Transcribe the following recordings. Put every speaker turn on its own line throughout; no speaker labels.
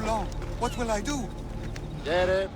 too long. What will I do?
Get it?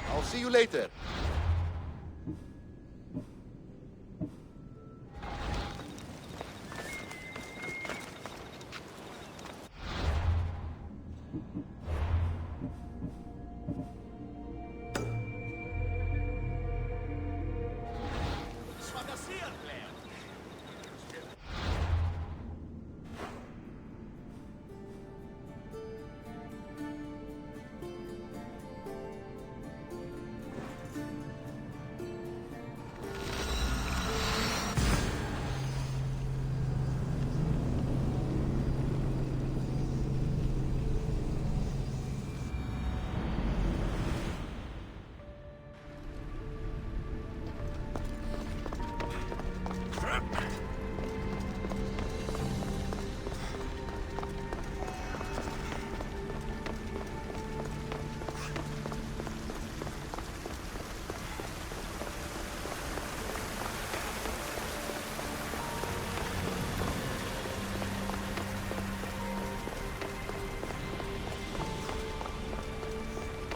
I'll see you later.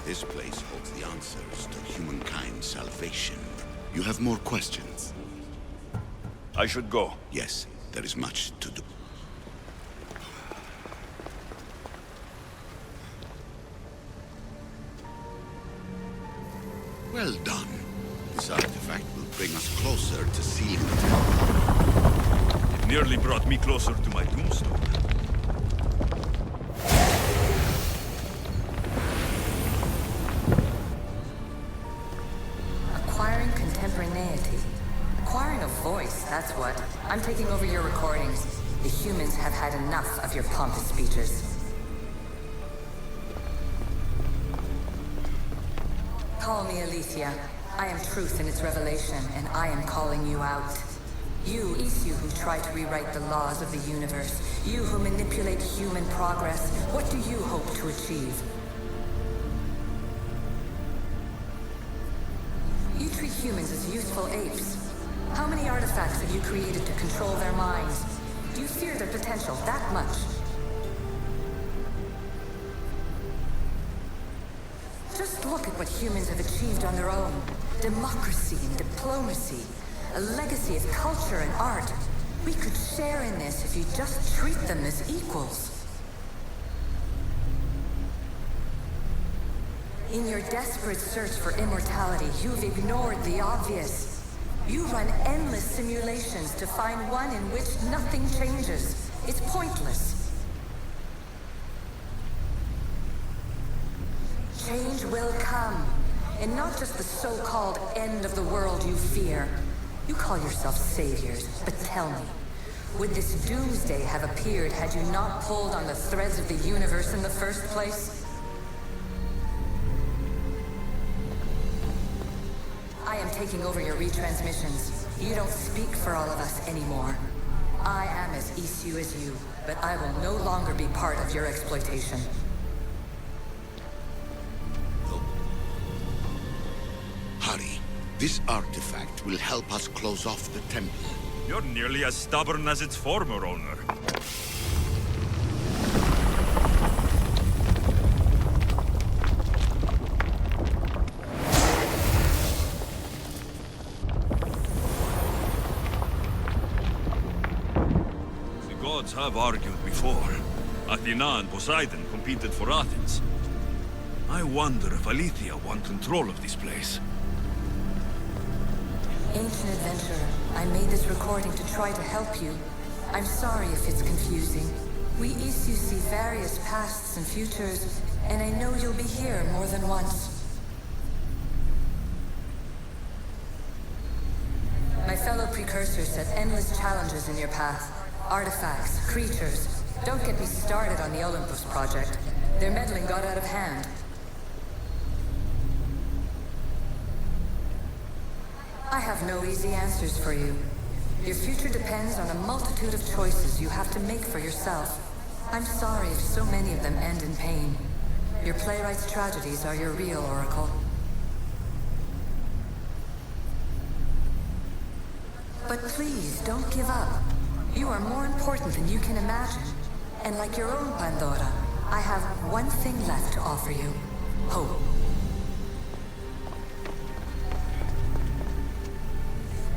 This place holds the answers to humankind's salvation. You have more questions?
I should go.
Yes, there is much to do. Well done. This artifact will bring us closer to sealing the temple.
It nearly brought me closer to my tombstone.
Acquiring contemporaneity. Acquiring a voice, that's what. I'm taking over your recordings. The humans have had enough of your pompous speeches. Call me Aletheia. I am truth in its revelation, and I am calling you out. You, you who try to rewrite the laws of the universe. You who manipulate human progress. What do you hope to achieve? You treat humans as useful apes. How many artifacts have you created to control their minds? Do you fear their potential that much? Just look at what humans have achieved on their own. Democracy and diplomacy. A legacy of culture and art. We could share in this if you just treat them as equals. In your desperate search for immortality, you've ignored the obvious. You run endless simulations to find one in which nothing changes. It's pointless. Change will come, and not just the so-called end of the world you fear. You call yourself saviors, but tell me, would this doomsday have appeared had you not pulled on the threads of the universe in the first place? I am taking over your retransmissions. You don't speak for all of us anymore. I am as issue as you, but I will no longer be part of your exploitation.
Hurry. This artifact will help us close off the temple.
You're nearly as stubborn as its former owner. The gods have argued before. Athena and Poseidon competed for Athens. I wonder if Aletheia won control of this place.
Ancient adventurer, I made this recording to try to help you. I'm sorry if it's confusing. We Isu see various pasts and futures, and I know you'll be here more than once. My fellow precursors set endless challenges in your path. Artifacts, creatures. Don't get me started on the Olympus project. Their meddling got out of hand. I have no easy answers for you. Your future depends on a multitude of choices you have to make for yourself. I'm sorry if so many of them end in pain. Your playwright's tragedies are your real oracle. But please, don't give up. You are more important than you can imagine. And like your own Pandora, I have one thing left to offer you. Hope.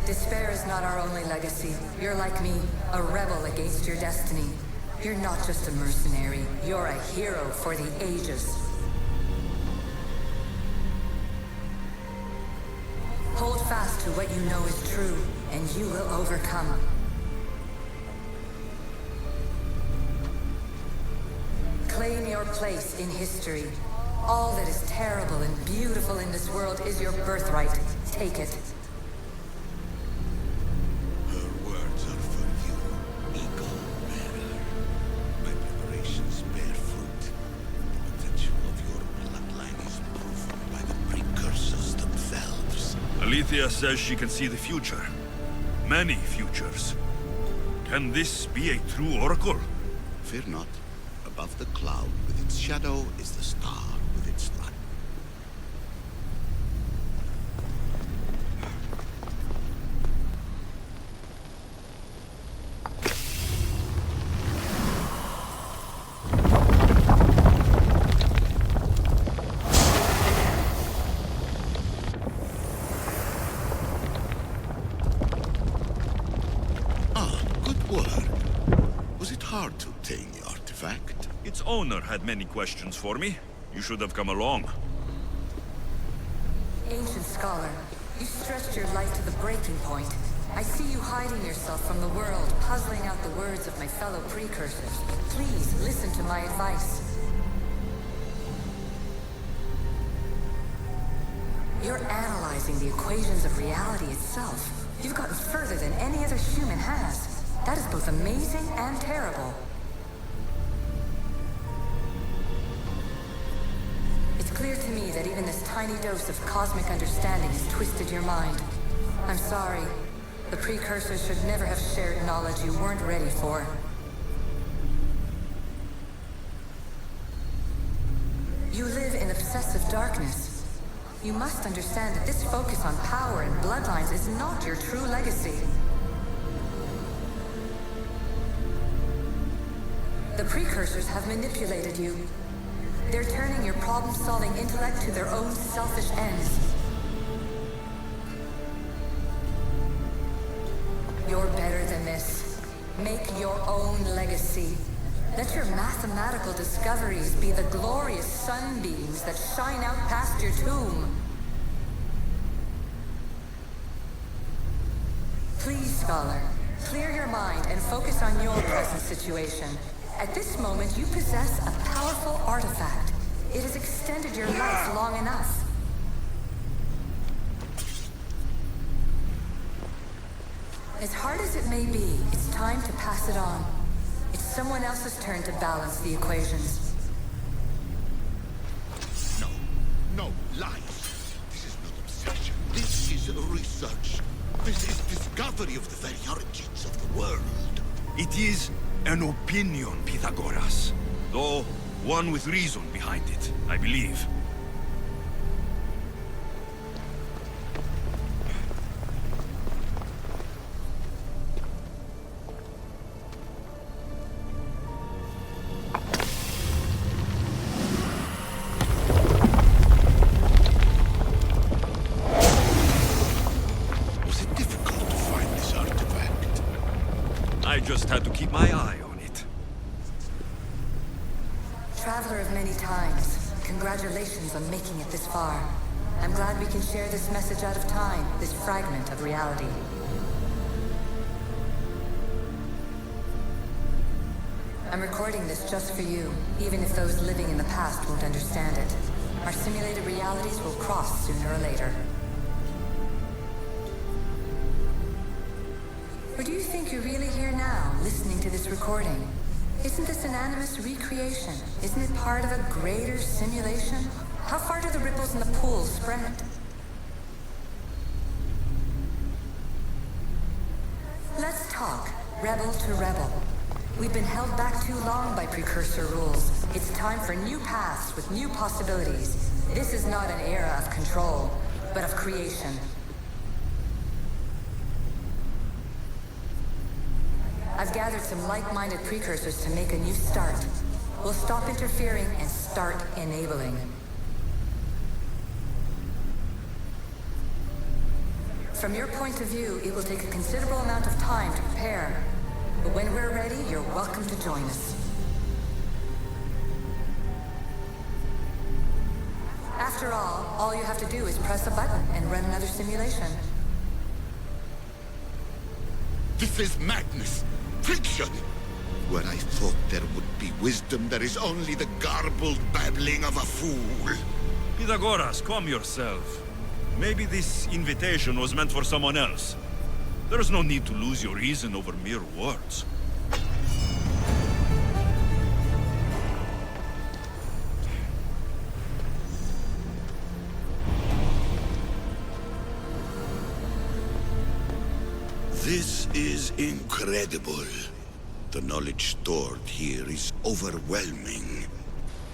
Despair is not our only legacy. You're like me, a rebel against your destiny. You're not just a mercenary, you're a hero for the ages. Hold fast to what you know is true, and you will overcome. Claim your place in history. All that is terrible and beautiful in this world is your birthright. Take it.
Her words are for you, eagle bearer. My preparations bear fruit. The potential of your bloodline is proven by the precursors themselves.
Alethea says she can see the future. Many futures. Can this be a true oracle?
Fear not. Above the cloud with its shadow is the star with its light. Good work. Was it hard to obtain the artifact?
Its owner had many questions for me. You should have come along.
Ancient scholar, you stretched your life to the breaking point. I see you hiding yourself from the world, puzzling out the words of my fellow precursors. Please, listen to my advice. You're analyzing the equations of reality itself. You've gotten further than any other human has. That is both amazing and terrible. It's clear to me that even this tiny dose of cosmic understanding has twisted your mind. I'm sorry. The precursors should never have shared knowledge you weren't ready for. You live in obsessive darkness. You must understand that this focus on power and bloodlines is not your true legacy. The precursors have manipulated you. They're turning your problem-solving intellect to their own selfish ends. You're better than this. Make your own legacy. Let your mathematical discoveries be the glorious sunbeams that shine out past your tomb. Please, scholar, clear your mind and focus on your present situation. At this moment, you possess a powerful artifact. It has extended your life long enough. As hard as it may be, it's time to pass it on. It's someone else's turn to balance the equations.
No lies. This is not obsession. This is research. This is discovery of the very origins of the world.
It is an opinion, Pythagoras. Though, one with reason behind it, I believe.
Was it difficult to find this artifact?
I just had to keep my eye on it.
Traveler of many times, congratulations on making it this far. I'm glad we can share this message out of time, this fragment of reality. I'm recording this just for you, even if those living in the past won't understand it. Our simulated realities will cross sooner or later. Or do you think you're really here now, listening to this recording? Isn't this an animus recreation? Isn't it part of a greater simulation? How far do the ripples in the pool spread? Let's talk, rebel to rebel. We've been held back too long by precursor rules. It's time for new paths with new possibilities. This is not an era of control, but of creation. I've gathered some like-minded precursors to make a new start. We'll stop interfering and start enabling. From your point of view, it will take a considerable amount of time to prepare. But when we're ready, you're welcome to join us. After all you have to do is press a button and run another simulation.
This is madness! Fiction! Where I thought there would be wisdom, there is only the garbled babbling of a fool.
Pythagoras, calm yourself. Maybe this invitation was meant for someone else. There's no need to lose your reason over mere words.
This is incredible. The knowledge stored here is overwhelming.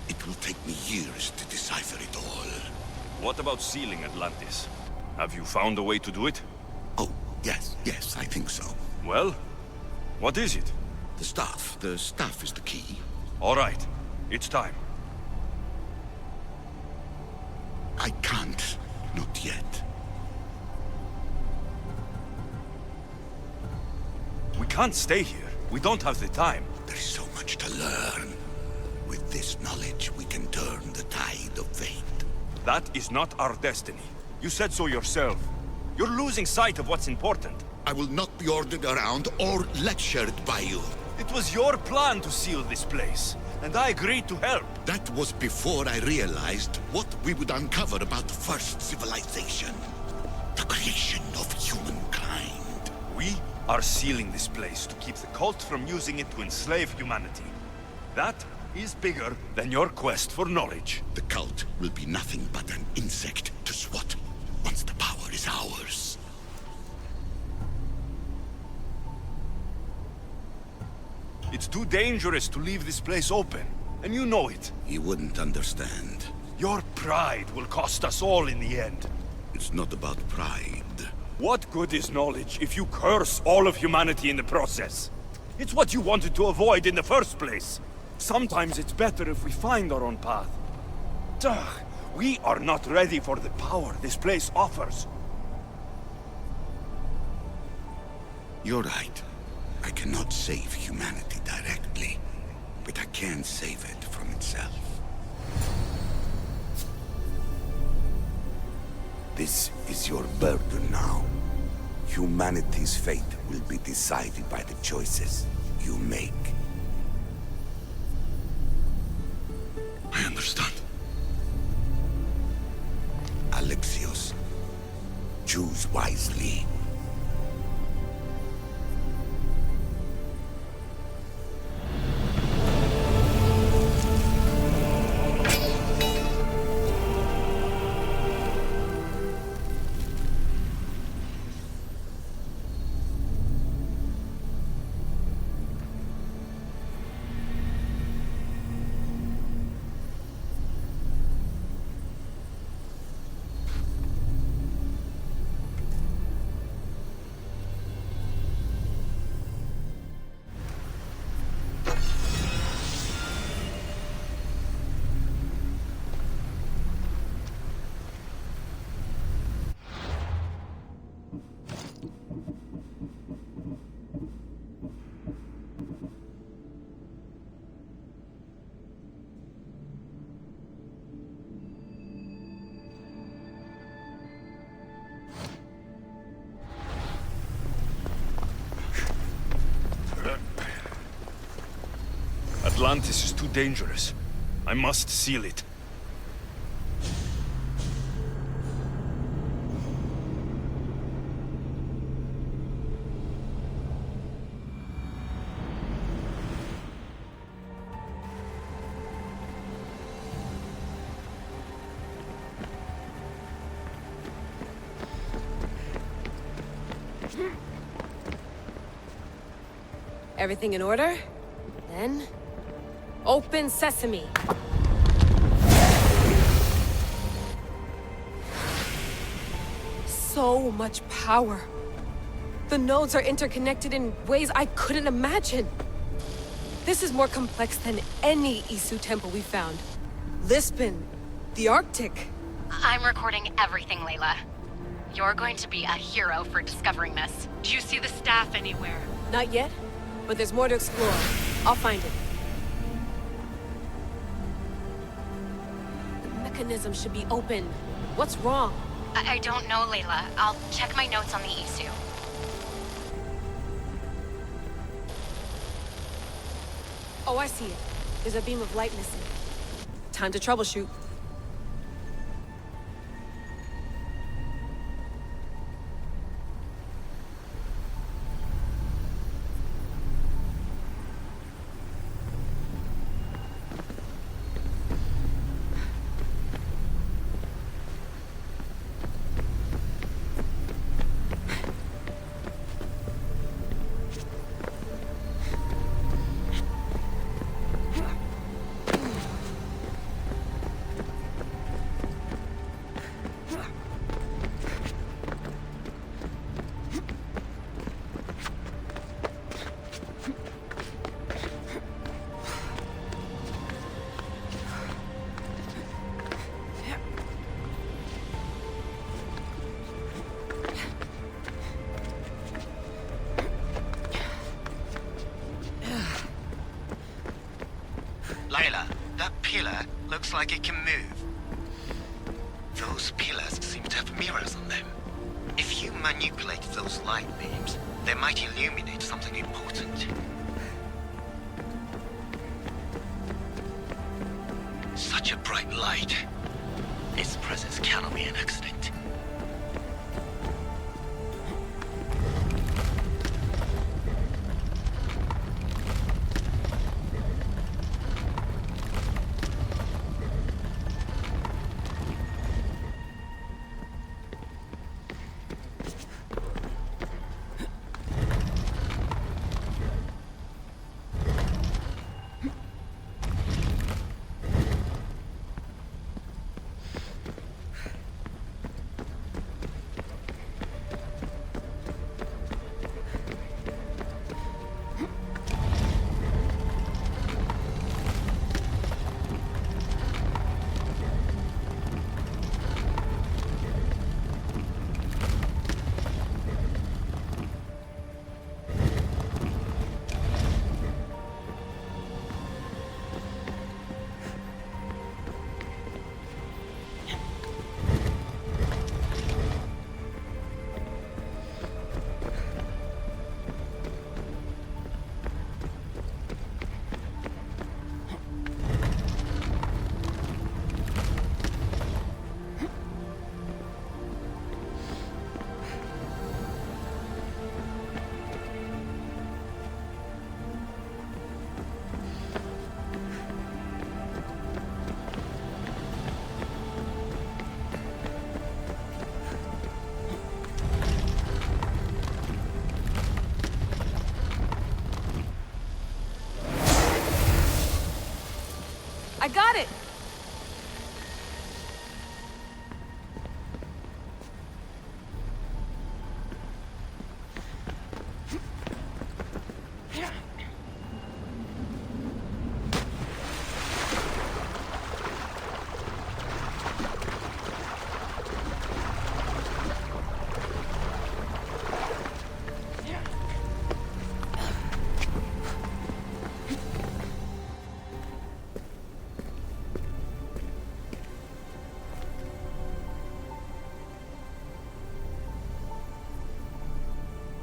It will take me years to decipher it all.
What about sealing Atlantis? Have you found a way to do it?
Oh, yes, I think so.
Well, what is it?
The staff is the key.
All right, it's time.
I can't, not yet.
We can't stay here. We don't have the time.
There's so much to learn. With this knowledge, we can turn the tide of fate.
That is not our destiny. You said so yourself. You're losing sight of what's important.
I will not be ordered around or lectured by you.
It was your plan to seal this place, and I agreed to help.
That was before I realized what we would uncover about the first civilization. The creation of humankind.
We are sealing this place to keep the cult from using it to enslave humanity. That is bigger than your quest for knowledge.
The cult will be nothing but an insect to swat once the power is ours.
It's too dangerous to leave this place open, and you know it.
You wouldn't understand.
Your pride will cost us all in the end.
It's not about pride.
What good is knowledge if you curse all of humanity in the process? It's what you wanted to avoid in the first place. Sometimes it's better if we find our own path. Ugh, we are not ready for the power this place offers.
You're right. I cannot save humanity directly, but I can save it from itself. This is your burden now. Humanity's fate will be decided by the choices you make. I understand. Alexios, choose wisely.
Atlantis is too dangerous. I must seal it.
Everything in order? Then... open sesame! So much power. The nodes are interconnected in ways I couldn't imagine. This is more complex than any Isu temple we found. Lisbon, the Arctic.
I'm recording everything, Layla. You're going to be a hero for discovering this.
Do you see the staff anywhere? Not yet, but there's more to explore. I'll find it. The mechanism should be open. What's wrong?
I don't know, Layla. I'll check my notes on the Isu.
Oh, I see it. There's a beam of light missing. Time to troubleshoot.
Layla, that pillar looks like it can move. Those pillars seem to have mirrors on them. If you manipulate those light beams, they might illuminate something important. Such a bright light. Its presence cannot be an accident.
I got it!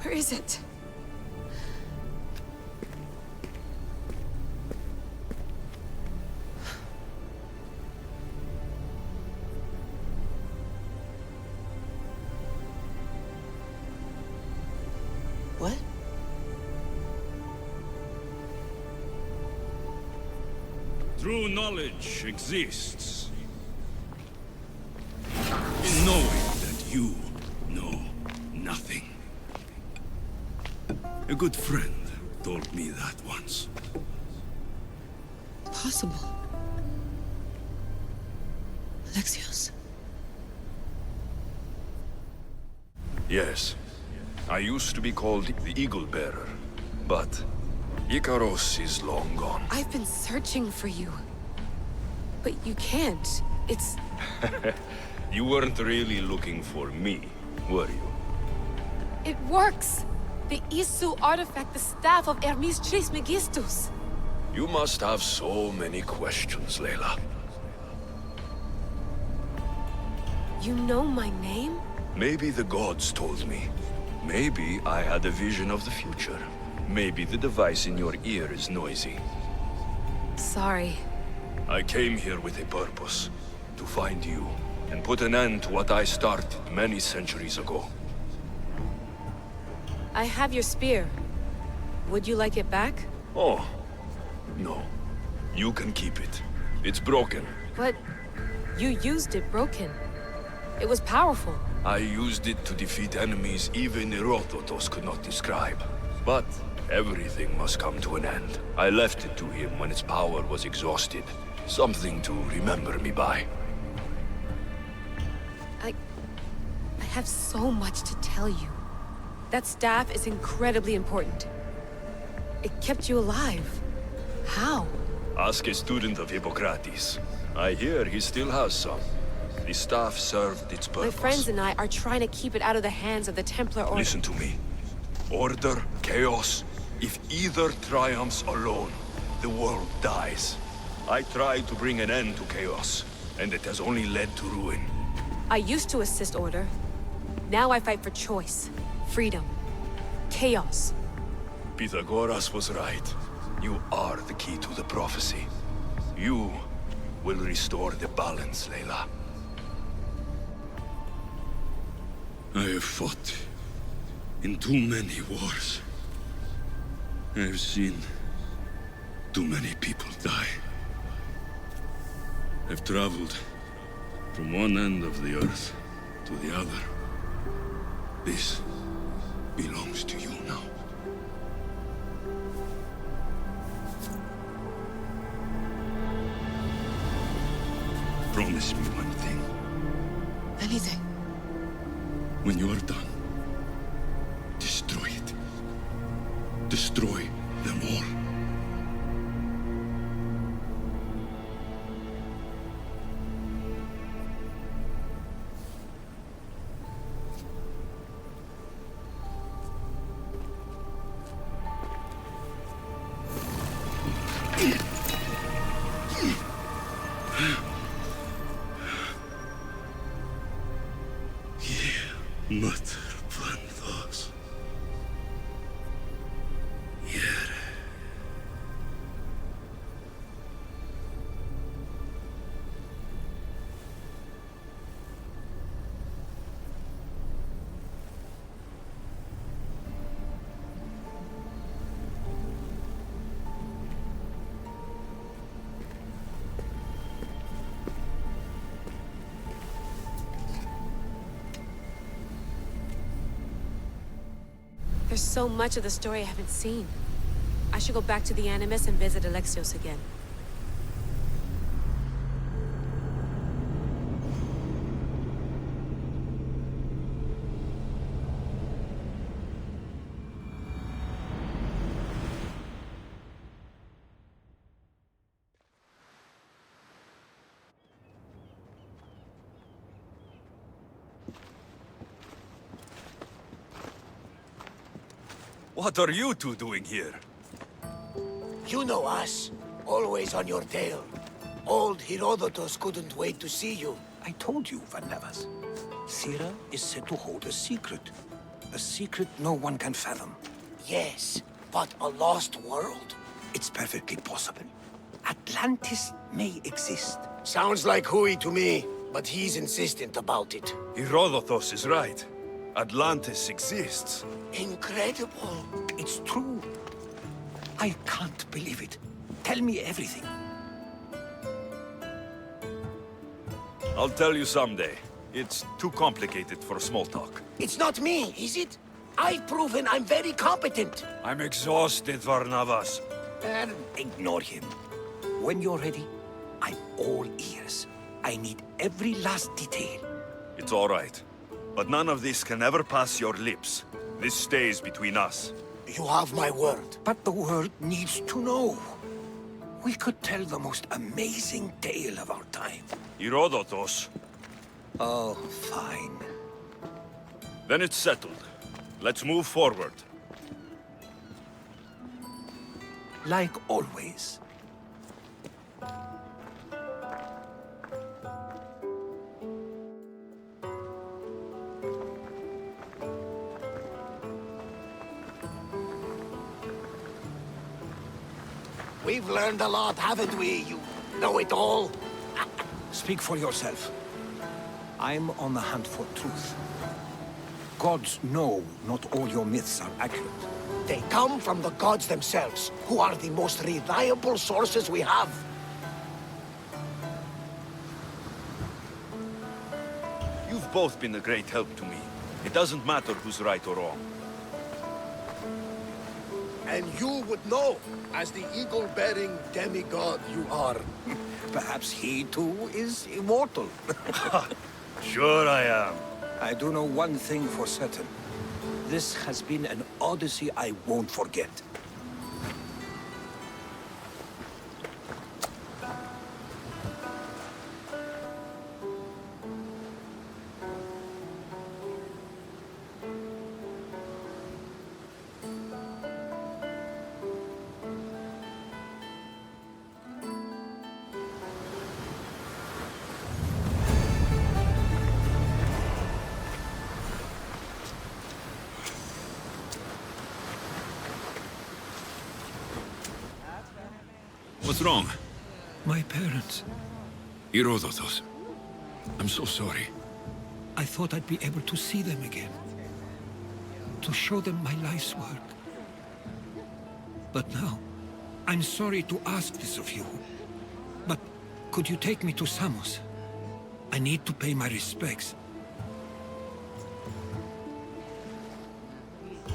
Where is it?
True knowledge exists in knowing that you know nothing. A good friend told me that once.
Possible. Alexios.
Yes. I used to be called the Eagle Bearer, but Icaros is long gone.
I've been searching for you. But you can't. It's...
You weren't really looking for me, were you?
It works! The Isu artifact, the staff of Hermes Trismegistus.
You must have so many questions, Layla.
You know my name?
Maybe the gods told me. Maybe I had a vision of the future. Maybe the device in your ear is noisy.
Sorry.
I came here with a purpose. To find you, and put an end to what I started many centuries ago.
I have your spear. Would you like it back?
Oh, no. You can keep it. It's broken.
But you used it broken. It was powerful.
I used it to defeat enemies even Herodotus could not describe. But everything must come to an end. I left it to him when its power was exhausted. Something to remember me by.
I have so much to tell you. That staff is incredibly important. It kept you alive. How?
Ask a student of Hippocrates. I hear he still has some. The staff served its purpose.
My friends and I are trying to keep it out of the hands of the Templar Order.
Listen to me. Order, chaos. If either triumphs alone, the world dies. I tried to bring an end to chaos, and it has only led to ruin.
I used to assist Order. Now I fight for choice, freedom, chaos.
Pythagoras was right. You are the key to the prophecy. You will restore the balance, Layla.
I have fought in too many wars. I have seen too many people die. I've traveled from one end of the earth to the other. This belongs to you now. Promise me one thing.
Anything.
When you are done, destroy it. Destroy them all.
There's so much of the story I haven't seen. I should go back to the Animus and visit Alexios again.
What are you two doing here?
You know us. Always on your tail. Old Herodotus couldn't wait to see you.
I told you, Van Nevers. Sira is said to hold a secret. A secret no one can fathom.
Yes, but a lost world?
It's perfectly possible. Atlantis may exist.
Sounds like Hiii to me, but he's insistent about it.
Herodotus is right. Atlantis exists.
Incredible.
It's true. I can't believe it. Tell me everything.
I'll tell you someday. It's too complicated for small talk.
It's not me, is it? I've proven I'm very competent.
I'm exhausted, Varnavas.
Ignore him. When you're ready, I'm all ears. I need every last detail.
It's all right. But none of this can ever pass your lips. This stays between us.
You have my word.
But the world needs to know. We could tell the most amazing tale of our time.
Herodotos.
Oh, fine.
Then it's settled. Let's move forward.
Like always.
We've learned a lot, haven't we? You know it all.
Speak for yourself. I'm on the hunt for truth. Gods know not all your myths are accurate.
They come from the gods themselves, who are the most reliable sources we have.
You've both been a great help to me. It doesn't matter who's right or wrong.
And you would know, as the eagle-bearing demigod you are.
Perhaps he too is immortal.
Sure I am.
I do know one thing for certain. This has been an odyssey I won't forget.
What's wrong?
My parents.
Herodotos. I'm so sorry.
I thought I'd be able to see them again. To show them my life's work. But now, I'm sorry to ask this of you. But could you take me to Samos? I need to pay my respects.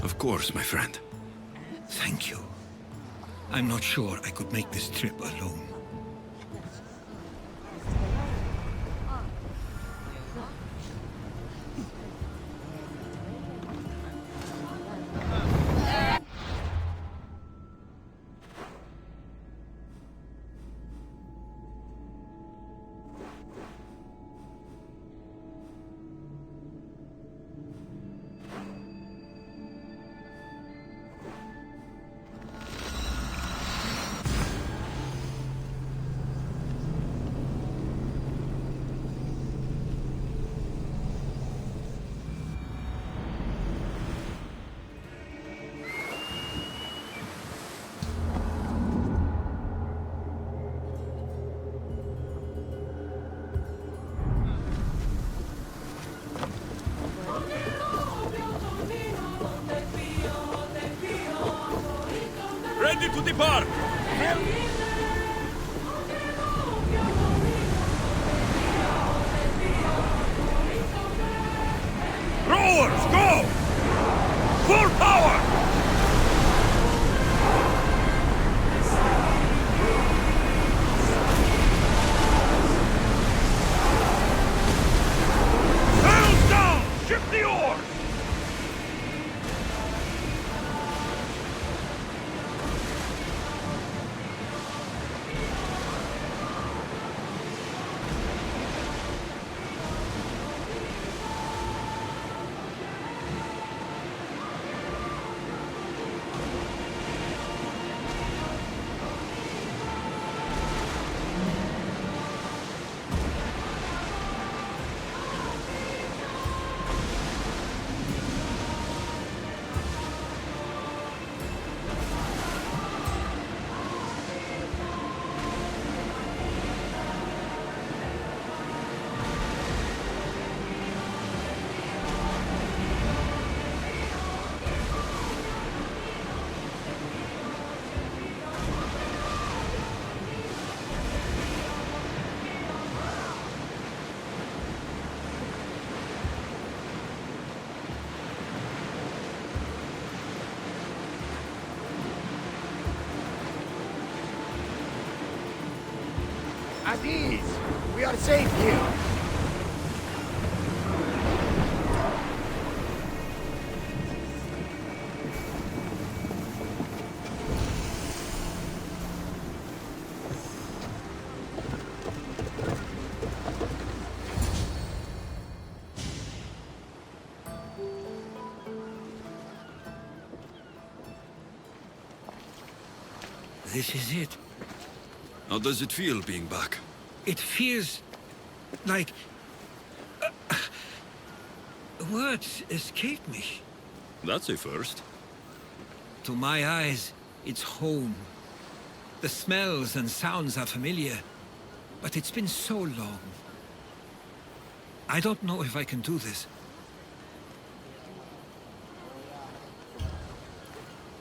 Of course, my friend.
Thank you. I'm not sure I could make this trip alone.
Ready to depart! Rowers, go! Full power! Sails down! Ship the oars!
At ease. We are safe here.
This is it.
How does it feel being back?
It feels like... words escape me.
That's a first.
To my eyes, it's home. The smells and sounds are familiar, but it's been so long. I don't know if I can do this.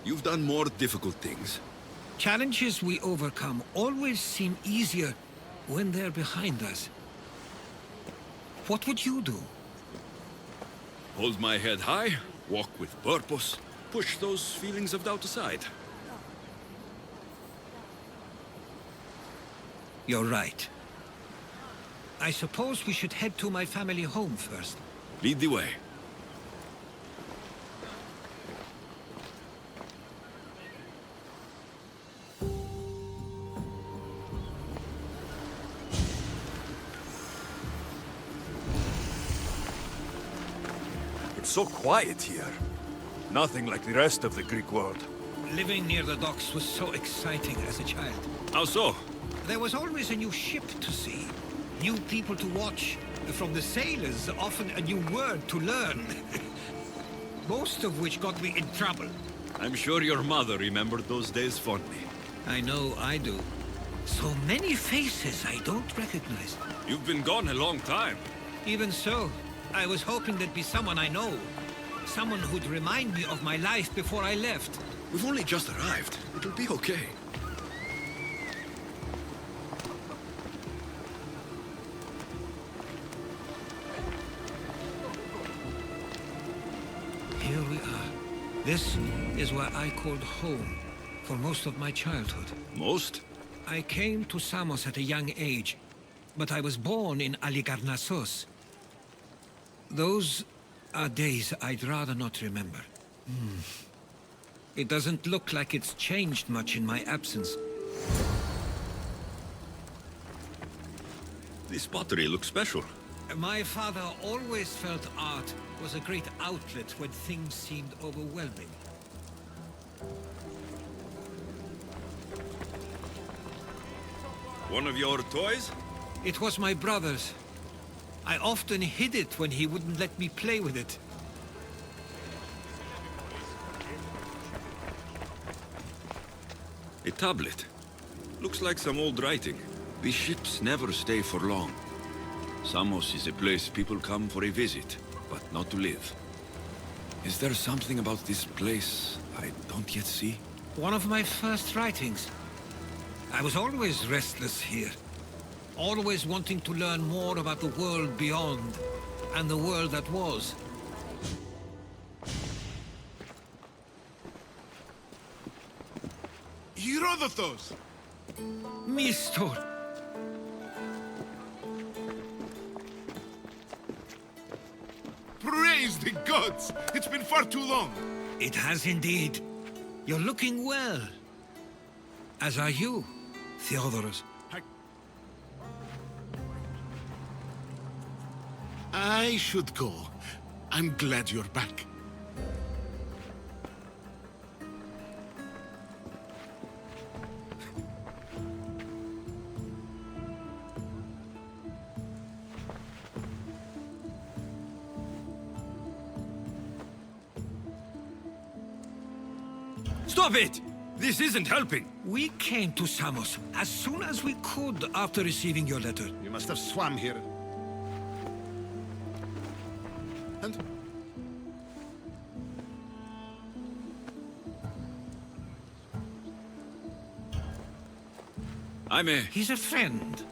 You've done more difficult things.
Challenges we overcome always seem easier when they're behind us. What would you do?
Hold my head high, walk with purpose, push those feelings of doubt aside.
You're right. I suppose we should head to my family home first.
Lead the way.
It's so quiet here. Nothing like the rest of the Greek world.
Living near the docks was so exciting as a child.
How so?
There was always a new ship to see, new people to watch. From the sailors, often a new word to learn. Most of which got me in trouble.
I'm sure your mother remembered those days fondly.
I know I do. So many faces I don't recognize.
You've been gone a long time.
Even so, I was hoping there'd be someone I know. Someone who'd remind me of my life before I left.
We've only just arrived. It'll be okay.
Here we are. This is where I called home for most of my childhood.
Most?
I came to Samos at a young age, but I was born in Aligarnassos. Those are days I'd rather not remember. It doesn't look like it's changed much in my absence.
This pottery looks special.
My father always felt art was a great outlet when things seemed overwhelming.
One of your toys?
It was my brother's. I often hid it when he wouldn't let me play with it.
A tablet. Looks like some old writing. These ships never stay for long. Samos is a place people come for a visit, but not to live. Is there something about this place I don't yet see?
One of my first writings. I was always restless here. Always wanting to learn more about the world beyond, and the world that was.
Herodotus!
Mistor!
Praise the gods! It's been far too long!
It has indeed. You're looking well. As are you, Theodorus.
I should go. I'm glad you're back.
Stop it! This isn't helping!
We came to Samos as soon as we could after receiving your letter.
You must have swam here. And?
He's a friend.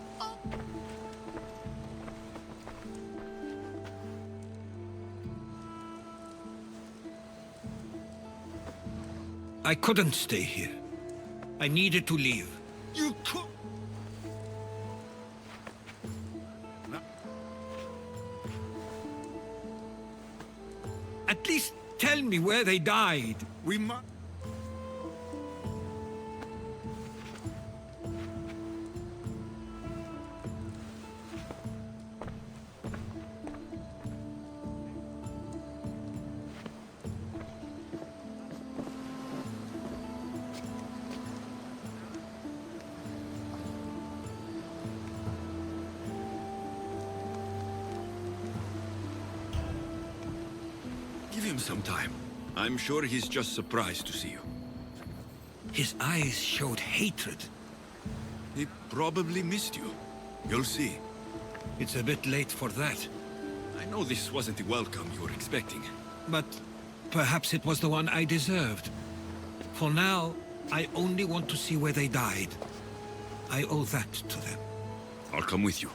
I couldn't stay here. I needed to leave.
You could...
At least tell me where they died.
We must... Give him some time. I'm sure he's just surprised to see you.
His eyes showed hatred.
He probably missed you. You'll see.
It's a bit late for that.
I know this wasn't the welcome you were expecting.
But perhaps it was the one I deserved. For now, I only want to see where they died. I owe that to them.
I'll come with you.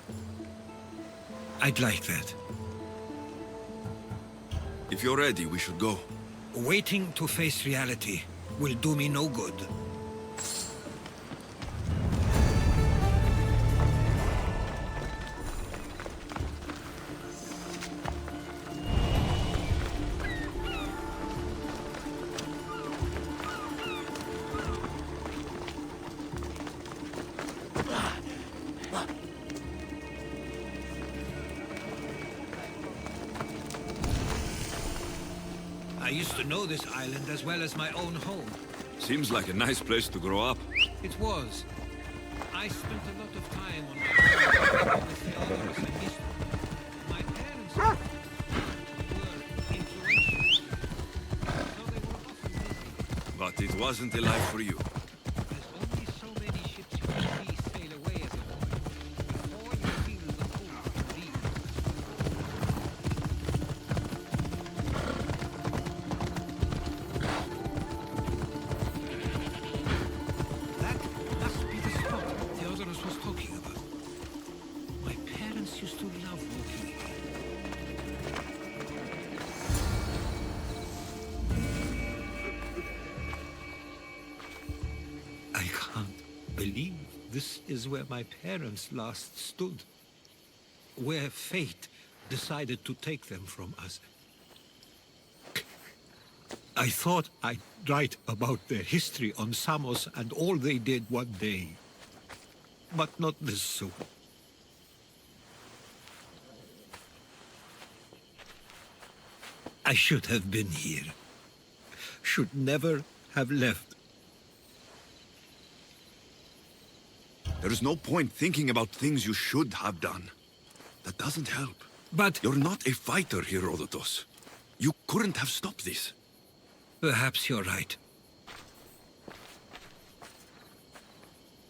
I'd like that.
If you're ready, we should go.
Waiting to face reality will do me no good. I used to know this island as well as my own home.
Seems like a nice place to grow up.
It was. I spent a lot of time on with the others and history. My parents were influential, so they were often busy.
But it wasn't a life for you.
There's only so many ships you can see sail away as a boy before you feel the pull to leave. That must be the spot Theodorus was talking about. My parents used to love walking here. I can't believe this is where my parents last stood. Where fate decided to take them from us. I thought I'd write about their history on Samos and all they did one day. But not this soon. I should have been here. Should never have left.
There's no point thinking about things you should have done. That doesn't help.
But
You're not a fighter, Herodotus. You couldn't have stopped this.
perhaps you're right.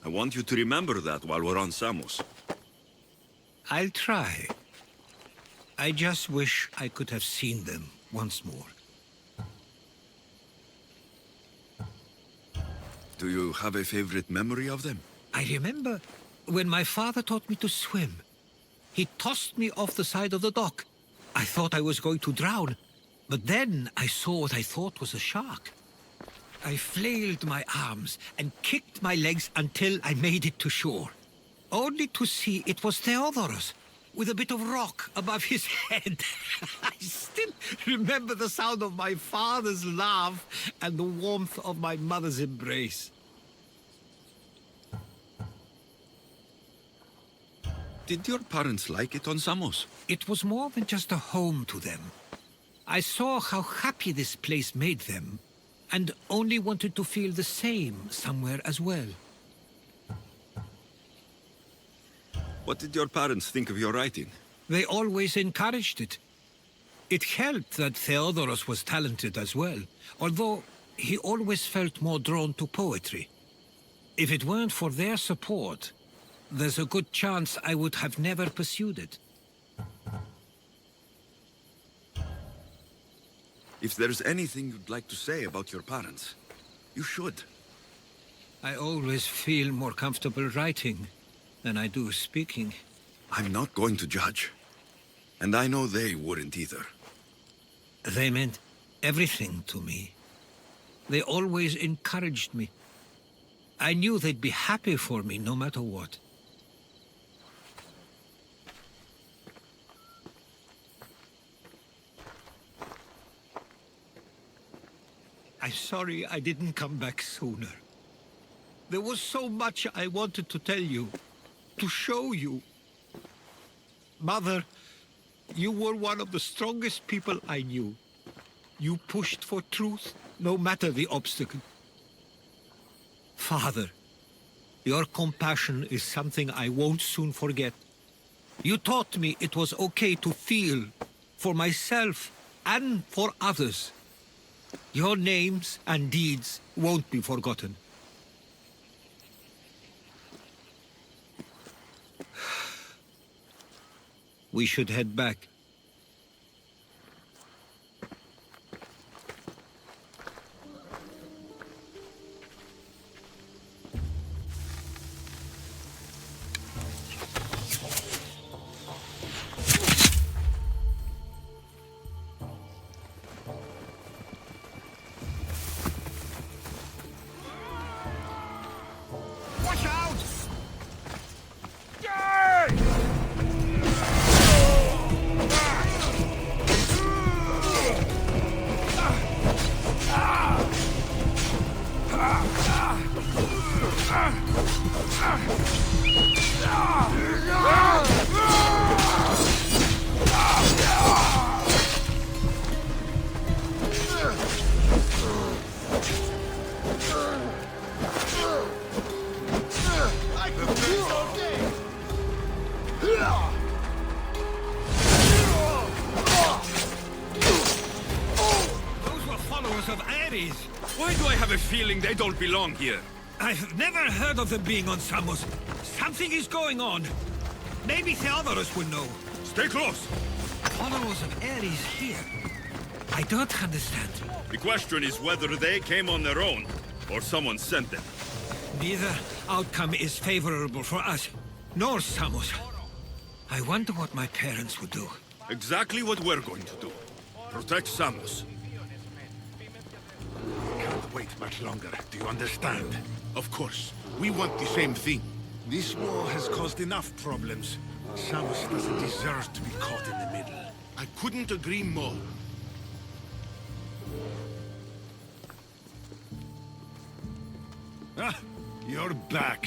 I want you to remember that while we're on Samos.
I'll try. I just wish I could have seen them once more.
Do you have a favorite memory of them?
I remember when my father taught me to swim. He tossed me off the side of the dock. I thought I was going to drown, but then I saw what I thought was a shark. I flailed my arms and kicked my legs until I made it to shore, only to see it was Theodorus, with a bit of rock above his head. I still remember the sound of my father's laugh and the warmth of my mother's embrace.
Did your parents like it on Samos?
It was more than just a home to them. I saw how happy this place made them, and only wanted to feel the same somewhere as well.
What did your parents think of your writing?
They always encouraged it. It helped that Theodorus was talented as well, although he always felt more drawn to poetry. If it weren't for their support, there's a good chance I would have never pursued it.
If there's anything you'd like to say about your parents, you should.
I always feel more comfortable writing than I do speaking.
I'm not going to judge. And I know they wouldn't either.
They meant everything to me. They always encouraged me. I knew they'd be happy for me no matter what. I'm sorry I didn't come back sooner. There was so much I wanted to tell you, to show you. Mother, you were one of the strongest people I knew. You pushed for truth, no matter the obstacle. Father, your compassion is something I won't soon forget. You taught me it was okay to feel, for myself and for others. Your names and deeds won't be forgotten. We should head back.
Watch out!
Why do I have a feeling they don't belong here?
I've never heard of them being on Samos. Something is going on. Maybe Theodorus will know.
Stay close!
Followers of Ares here. I don't understand.
The question is whether they came on their own, or someone sent them.
Neither outcome is favorable for us, nor Samos. I wonder what my parents would do.
Exactly what we're going to do. Protect Samos.
Can't wait much longer, do you understand? Of course. We want the same thing. This war has caused enough problems. Samos doesn't deserve to be caught in the middle. I couldn't agree more. Ah, you're back.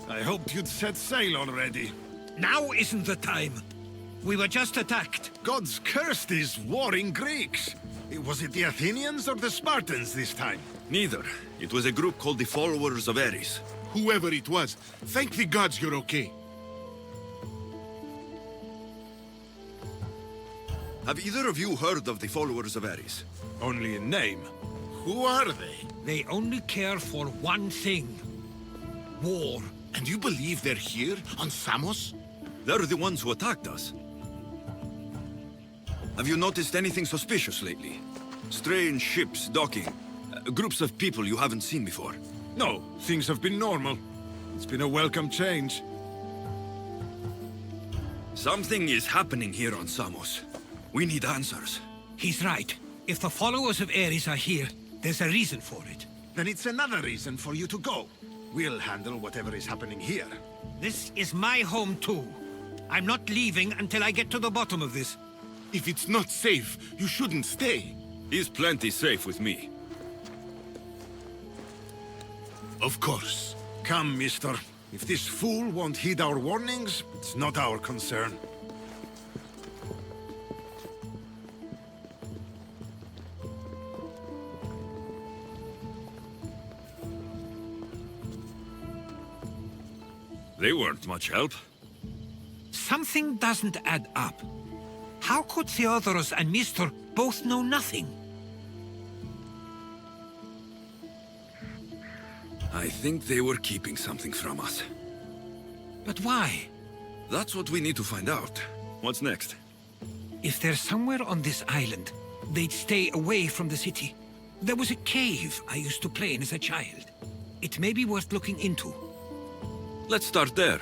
I hoped you'd set sail already.
Now isn't the time. We were just attacked.
Gods cursed these warring Greeks. Was it the Athenians or the Spartans this time?
Neither. It was a group called the Followers of Ares.
Whoever it was, thank the gods you're okay.
Have either of you heard of the Followers of Ares?
Only in name. Who are they?
They only care for one thing. War.
And you believe they're here, on Samos?
They're the ones who attacked us. Have you noticed anything suspicious lately? Strange ships docking. Groups of people you haven't seen before.
No, things have been normal. It's been a welcome change.
Something is happening here on Samos. We need answers.
He's right. If the followers of Ares are here, there's a reason for it.
Then it's another reason for you to go. We'll handle whatever is happening here.
This is my home too. I'm not leaving until I get to the bottom of this.
If it's not safe, you shouldn't stay.
He's plenty safe with me.
Of course. Come, mister. If this fool won't heed our warnings, it's not our concern.
They weren't much help.
Something doesn't add up. How could Theodorus and Mr. both know nothing?
I think they were keeping something from us.
But why?
That's what we need to find out. What's next?
If they're somewhere on this island, they'd stay away from the city. There was a cave I used to play in as a child. It may be worth looking into.
Let's start there.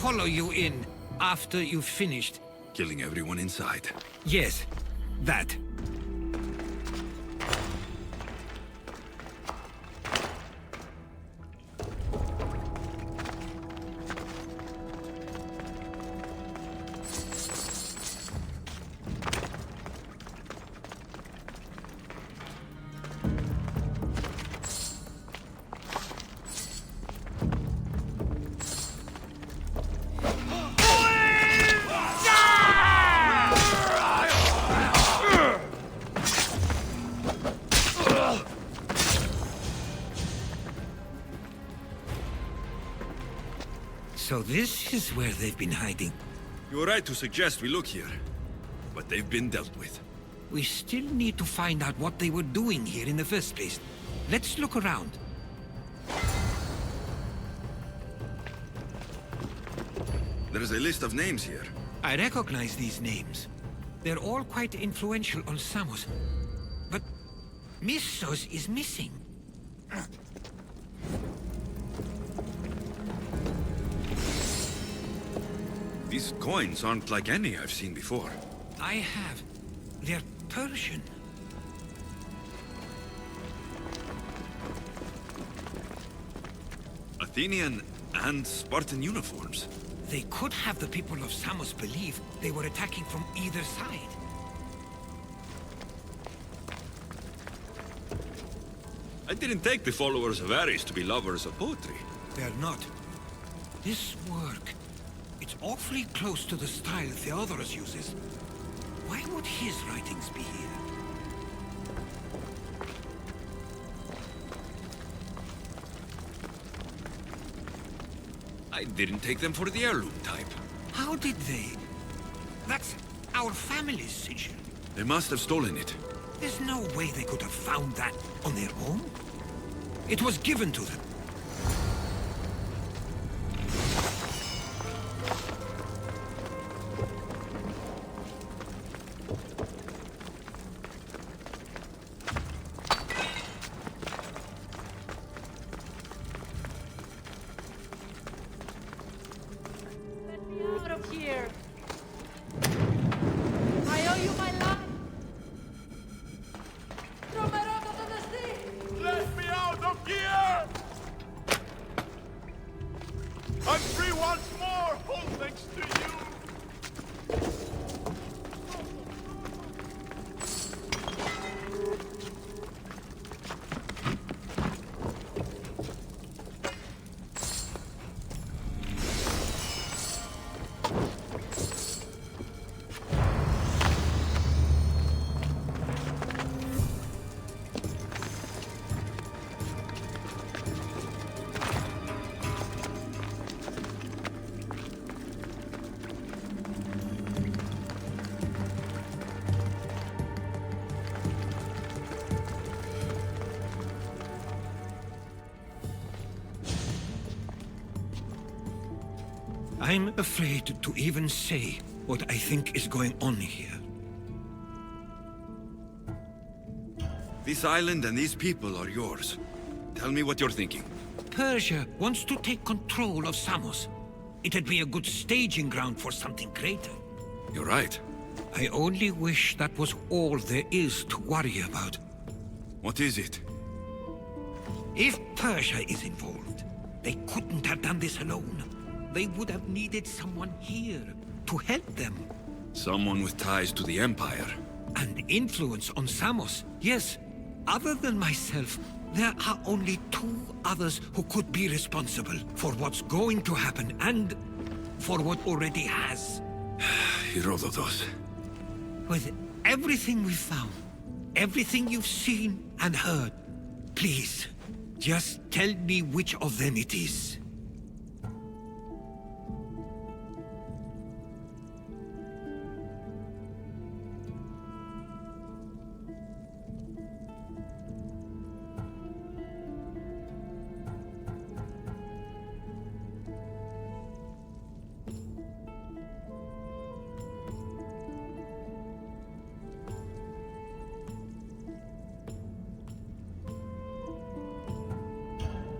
follow you in after you've finished.
Killing everyone inside.
Yes, that. So this is where they've been hiding.
You're right to suggest we look here. But they've been dealt with.
We still need to find out what they were doing here in the first place. Let's look around.
There's a list of names here.
I recognize these names. They're all quite influential on Samos. But Missos is missing.
These coins aren't like any I've seen before.
I have. They're Persian.
Athenian and Spartan uniforms.
They could have the people of Samos believe they were attacking from either side.
I didn't take the followers of Ares to be lovers of poetry.
They're not. This work, it's awfully close to the style Theodorus uses. Why would his writings be here?
I didn't take them for the heirloom type.
How did they? That's our family's sigil.
They must have stolen it.
There's no way they could have found that on their own. It was given to them.
Out of here! I owe you my life! Throw me out of the sea!
Let me out of here! I'm free once more, all thanks to you!
I'm afraid to even say what I think is going on here.
This island and these people are yours. Tell me what you're thinking.
Persia wants to take control of Samos. It'd be a good staging ground for something greater.
You're right.
I only wish that was all there is to worry about.
What is it?
If Persia is involved, they couldn't have done this alone. They would have needed someone here to help them.
Someone with ties to the Empire.
And influence on Samos. Yes, other than myself, there are only two others who could be responsible for what's going to happen and for what already has.
Herodotus.
With everything we've found, everything you've seen and heard, please, just tell me which of them it is.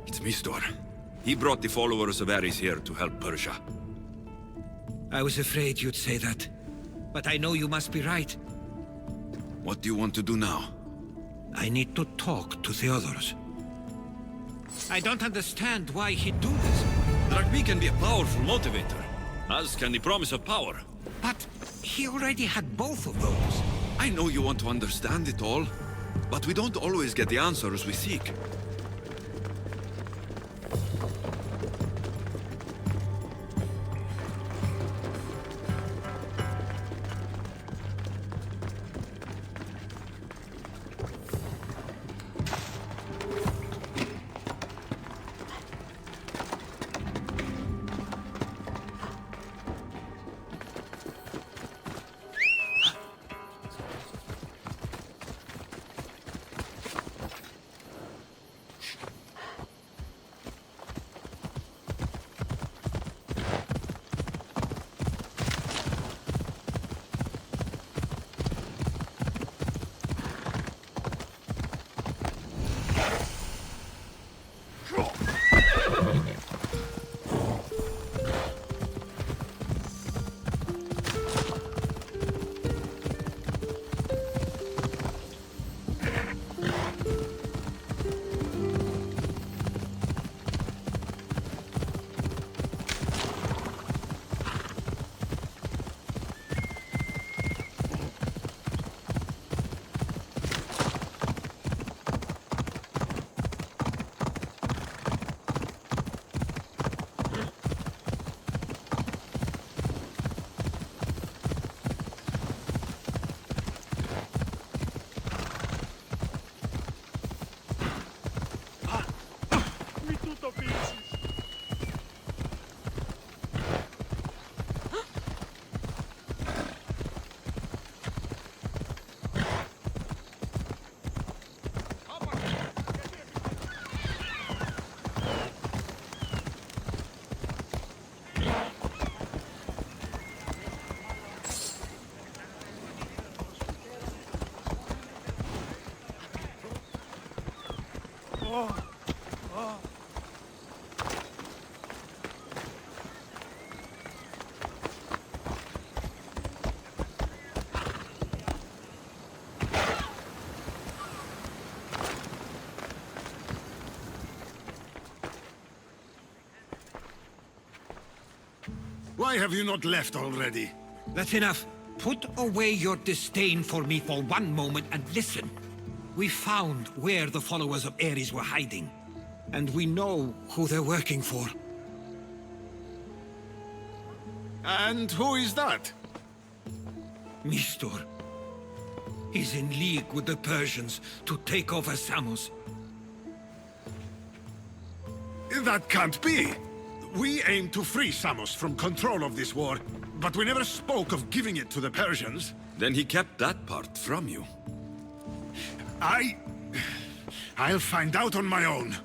It's Mistor. He brought the followers of Ares here to help Persia.
I was afraid you'd say that. But I know you must be right.
What do you want to do now?
I need to talk to Theodoros. I don't understand why he'd do this.
Drachmi can be a powerful motivator, as can the promise of power.
But he already had both of those.
I know you want to understand it all, but we don't always get the answers we seek.
Why have you not left already?
That's enough. Put away your disdain for me for one moment and listen. We found where the followers of Ares were hiding. And we know who they're working for.
And who is that?
Mistor. He's in league with the Persians to take over Samos.
That can't be! We aim to free Samos from control of this war, but we never spoke of giving it to the Persians.
Then he kept that part from you.
I'll find out on my own.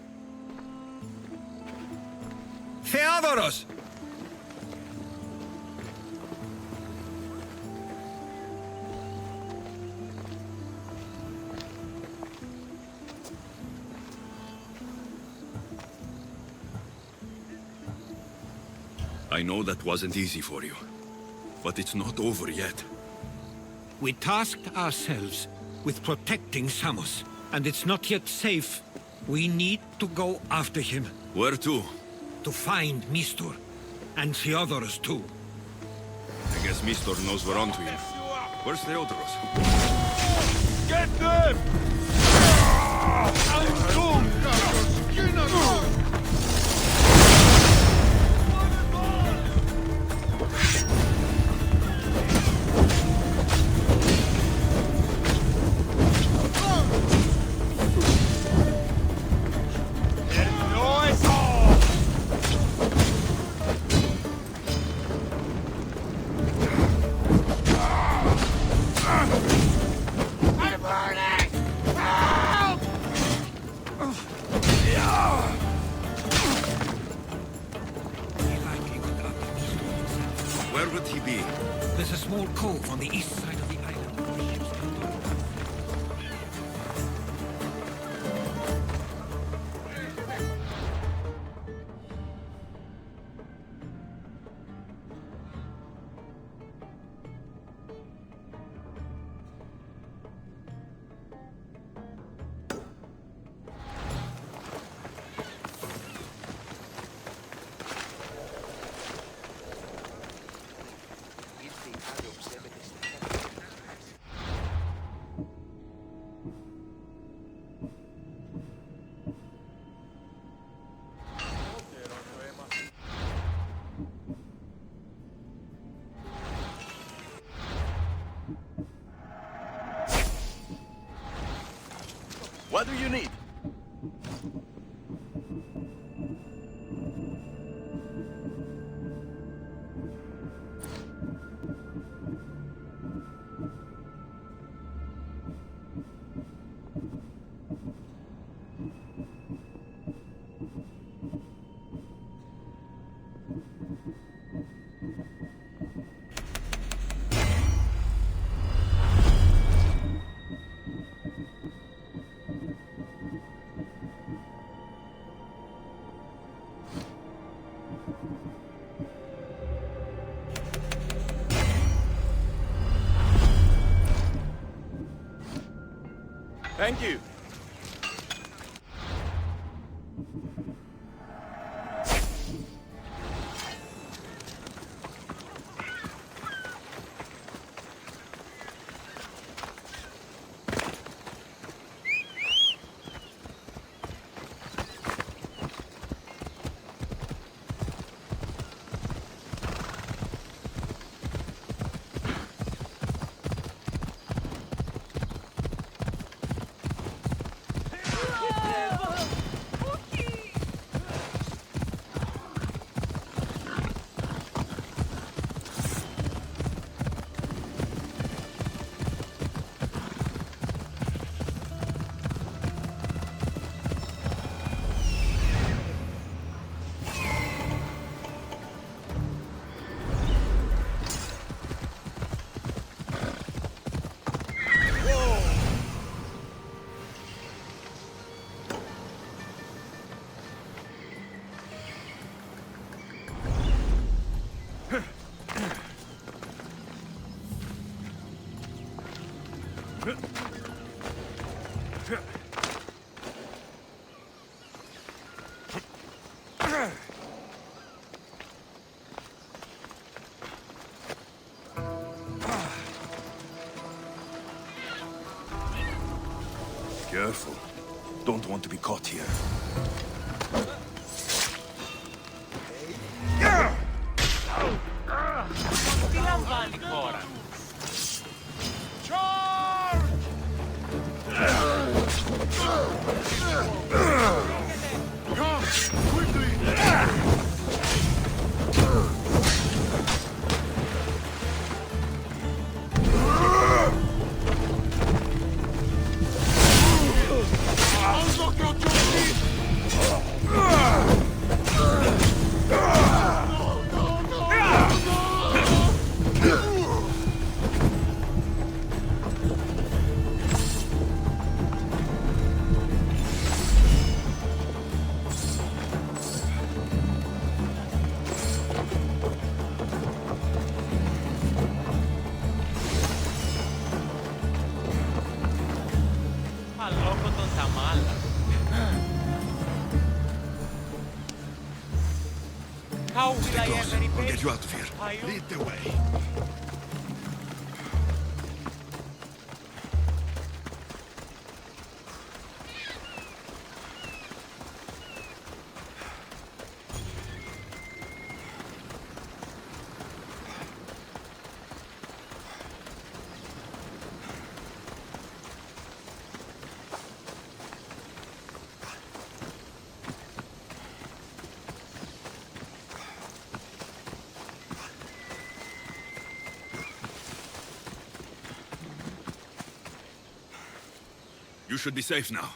Theodoros!
I know that wasn't easy for you, but it's not over yet.
We tasked ourselves with protecting Samos, and it's not yet safe. We need to go after him.
Where to?
To find Mistor, and Theodoros too.
I guess Mistor knows we're onto him. Where's Theodoros?
Get them! I'm doomed!
Where would he be?
There's a small cove on the east side of the island.
What do you need? Thank you.
Careful. Don't want to be caught here.
Stay close. I'll get you out of here. Lead the way.
You should be safe now.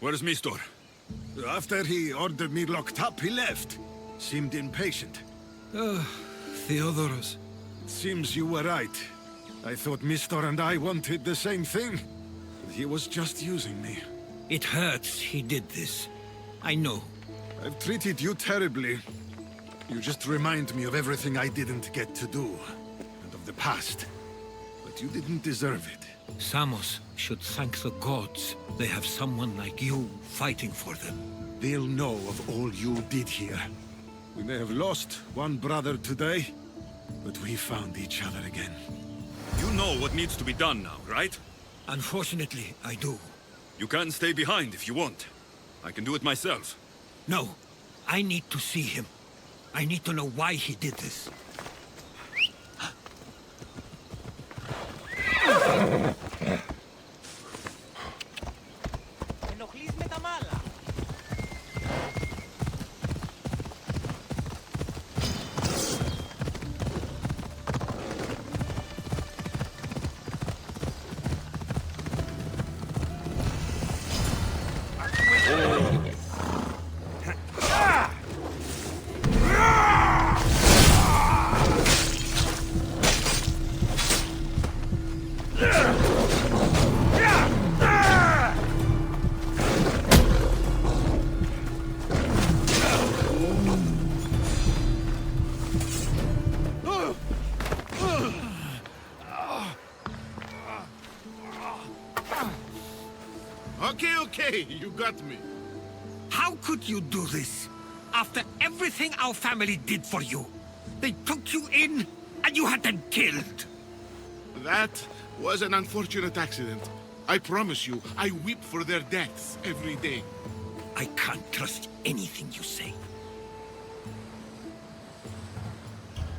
Where is Mistor?
After he ordered me locked up, he left. Seemed impatient.
Theodoros.
Seems you were right. I thought Mistor and I wanted the same thing. He was just using me.
It hurts he did this. I know.
I've treated you terribly. You just remind me of everything I didn't get to do. And of the past. But you didn't deserve it.
Samos should thank the gods. They have someone like you fighting for them.
They'll know of all you did here. We may have lost one brother today, but we found each other again.
You know what needs to be done now, right?
Unfortunately, I do.
You can stay behind if you want. I can do it myself.
No, I need to see him. I need to know why he did this.
Hey, you got me.
How could you do this? After everything our family did for you. They took you in, and you had them killed.
That was an unfortunate accident. I promise you, I weep for their deaths every day.
I can't trust anything you say.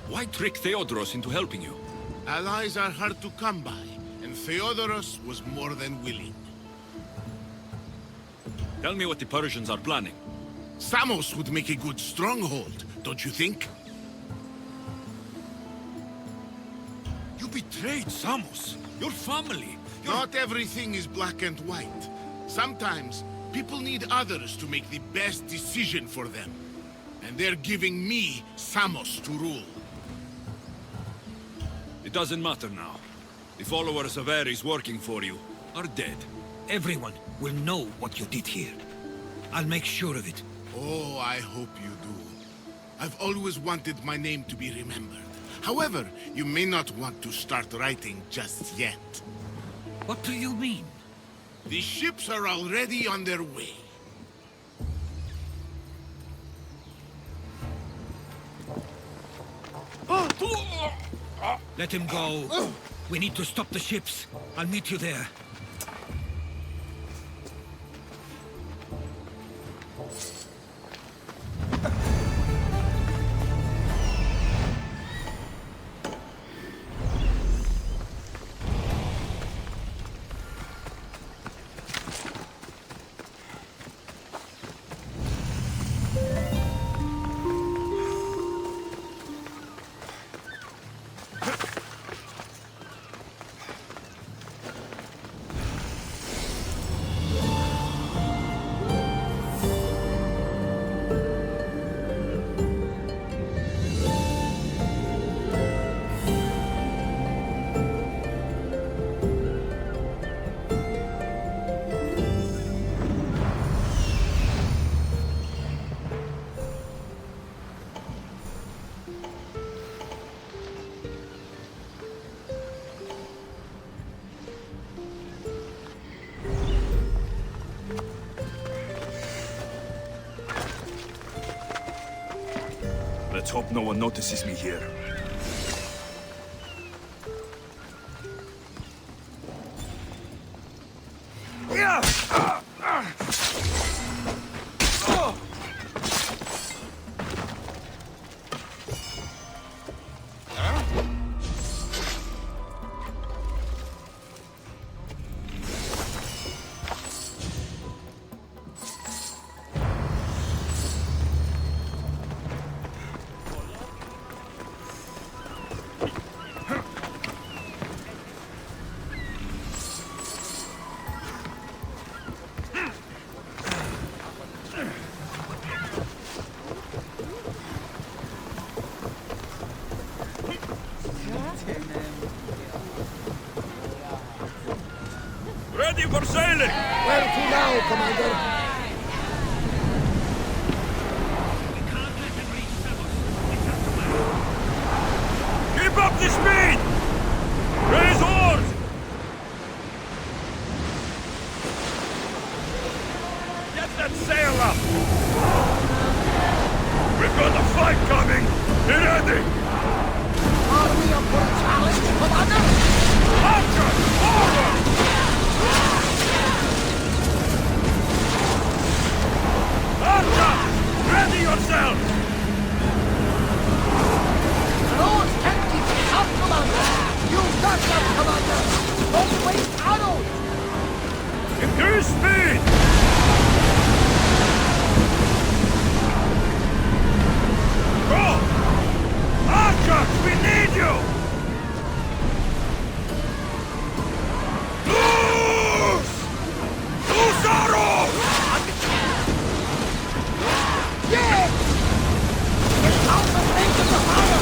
Why trick Theodoros into helping you?
Allies are hard to come by, and Theodoros was more than willing.
Tell me what the Persians are planning.
Samos would make a good stronghold, don't you think?
You betrayed Samos, your family.
Not everything is black and white. Sometimes, people need others to make the best decision for them. And they're giving me Samos to rule.
It doesn't matter now. The followers of Ares working for you are dead.
Everyone will know what you did here. I'll make sure of it.
Oh, I hope you do. I've always wanted my name to be remembered. However, you may not want to start writing just yet.
What do you mean?
The ships are already on their way.
Let him go. We need to stop the ships. I'll meet you there.
Let's hope no one notices me here.
Ready for sailing!
Where to now, Commander?
Keep up the speed! Raise oars! Get that sail up! We've got a fight coming! Be ready!
Are we up for a challenge, Commander?
Archer! Forward! Archer! Ready yourself!
Those can't keep us up, Commander! You got them, Commander! Don't waste arrows!
Increase speed! Go! Archer, we need you! Loose! Loose arrows!
Yes! Get out of range of the fire!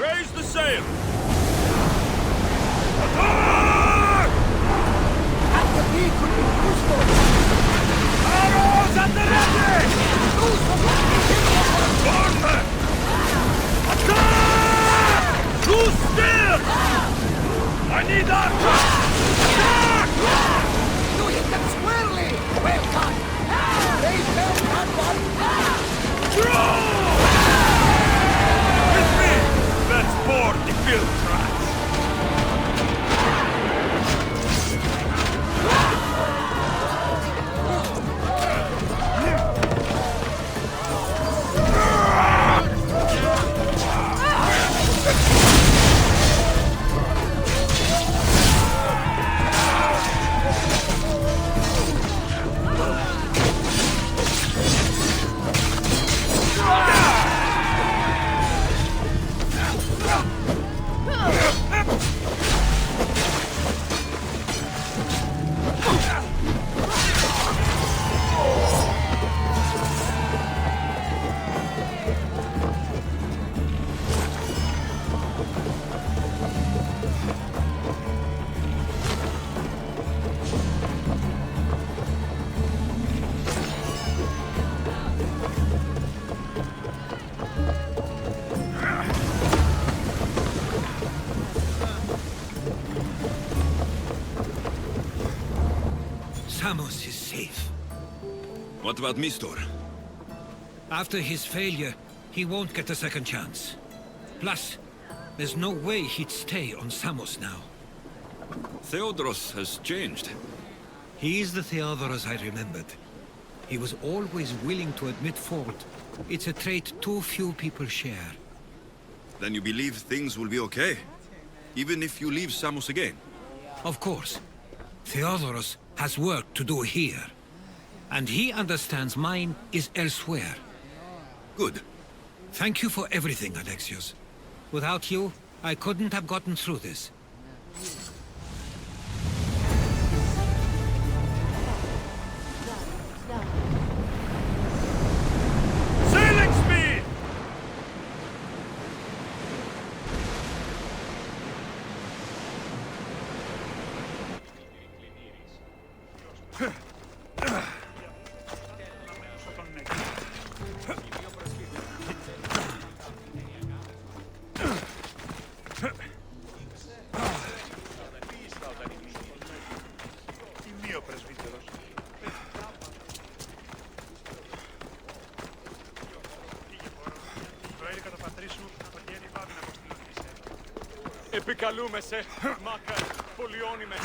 Raise the sail! Attack!
At the peak could be useful!
Arrows at the ready! Burn them! Attack! Loose still! I need archers! Attack!
You hit them squarely! Well done! They fell that one!
Throw! With me! Let's board the field tracks!
Samos is safe.
What about Mistor?
After his failure, he won't get a second chance. Plus, there's no way he'd stay on Samos now.
Theodoros has changed.
He is the Theodoros I remembered. He was always willing to admit fault. It's a trait too few people share.
Then you believe things will be okay? Even if you leave Samos again?
Of course. Theodoros has work to do here. And he understands mine is elsewhere.
Good.
Thank you for everything, Alexios. Without you, I couldn't have gotten through this.
Sailing speed! Επικαλούμεσαι, μάκαρ, πολιώνυμε,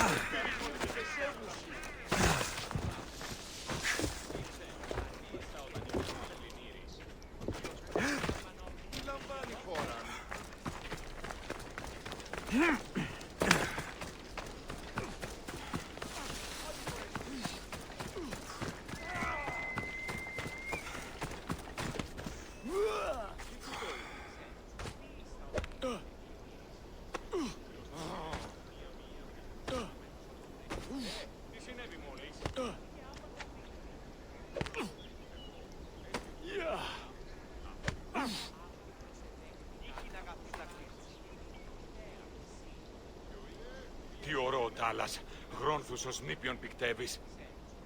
Τι ωραίο τάλας, γρόνθους ως νήπιον πικτεύεις.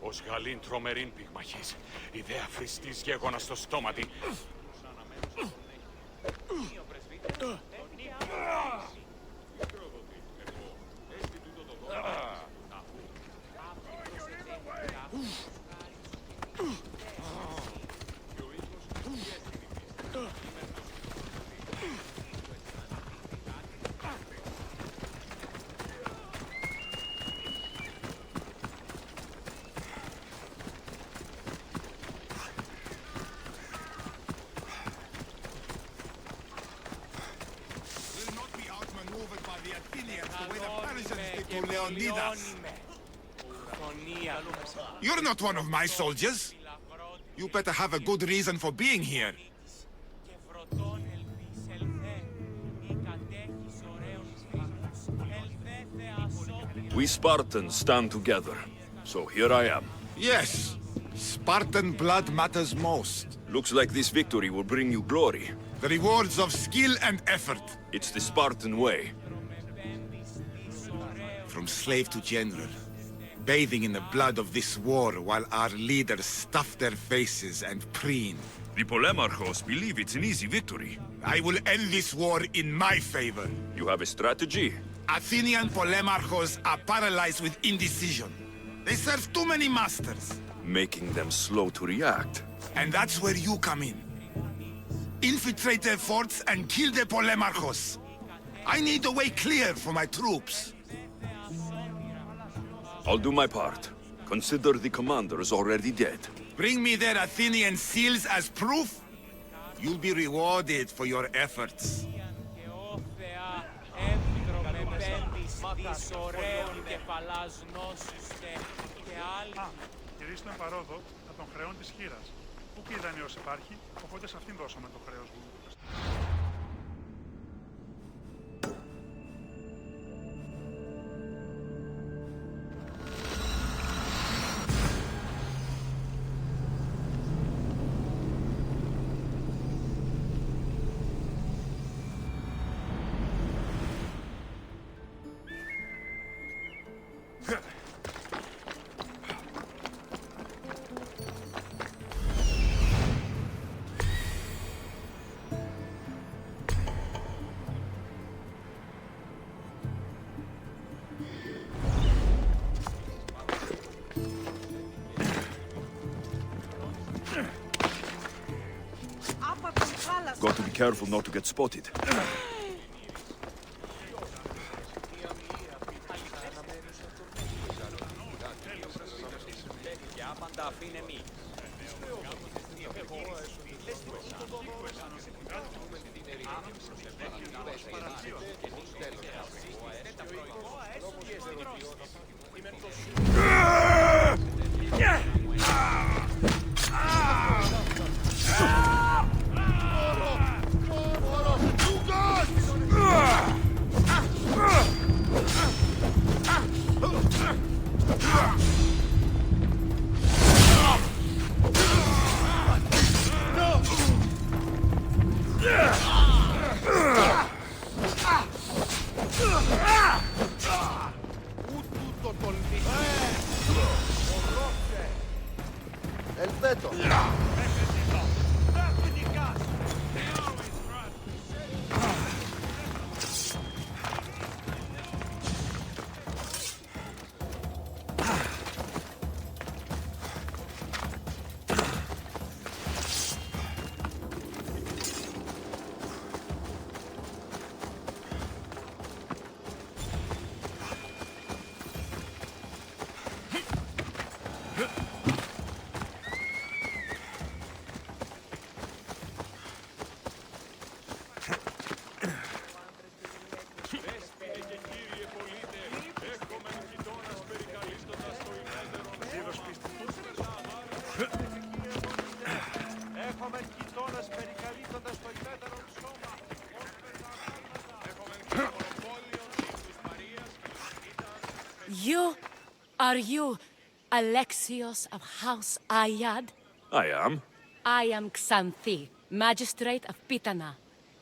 Ως γαλήν τρομερίν πυγμαχής, ιδέα φριστής γέγονα στο στόματι.
You're not one of my soldiers. You better have a good reason for being here.
We Spartans stand together, so here I am.
Yes, Spartan blood matters most.
Looks like this victory will bring you glory.
The rewards of skill and effort.
It's the Spartan way.
From slave to general, bathing in the blood of this war while our leaders stuff their faces and preen.
The Polemarchos believe it's an easy victory.
I will end this war in my favor.
You have a strategy?
Athenian Polemarchos are paralyzed with indecision. They serve too many masters.
Making them slow to react.
And that's where you come in. Infiltrate their forts and kill the Polemarchos. I need a way clear for my troops.
I'll do my part. Consider the commander is already dead.
Bring me their Athenian seals as proof. You'll be rewarded for your efforts.
Κηρύσσουν παρόδο από τον χρεών της χήρας. Πού και δανείος υπάρχει, οπότε σε αυτήν δώσαμε το χρέος μου.
Got to be careful not to get spotted.
Are you Alexios of House Ayad?
I am.
I am Xanthi, magistrate of Pitana.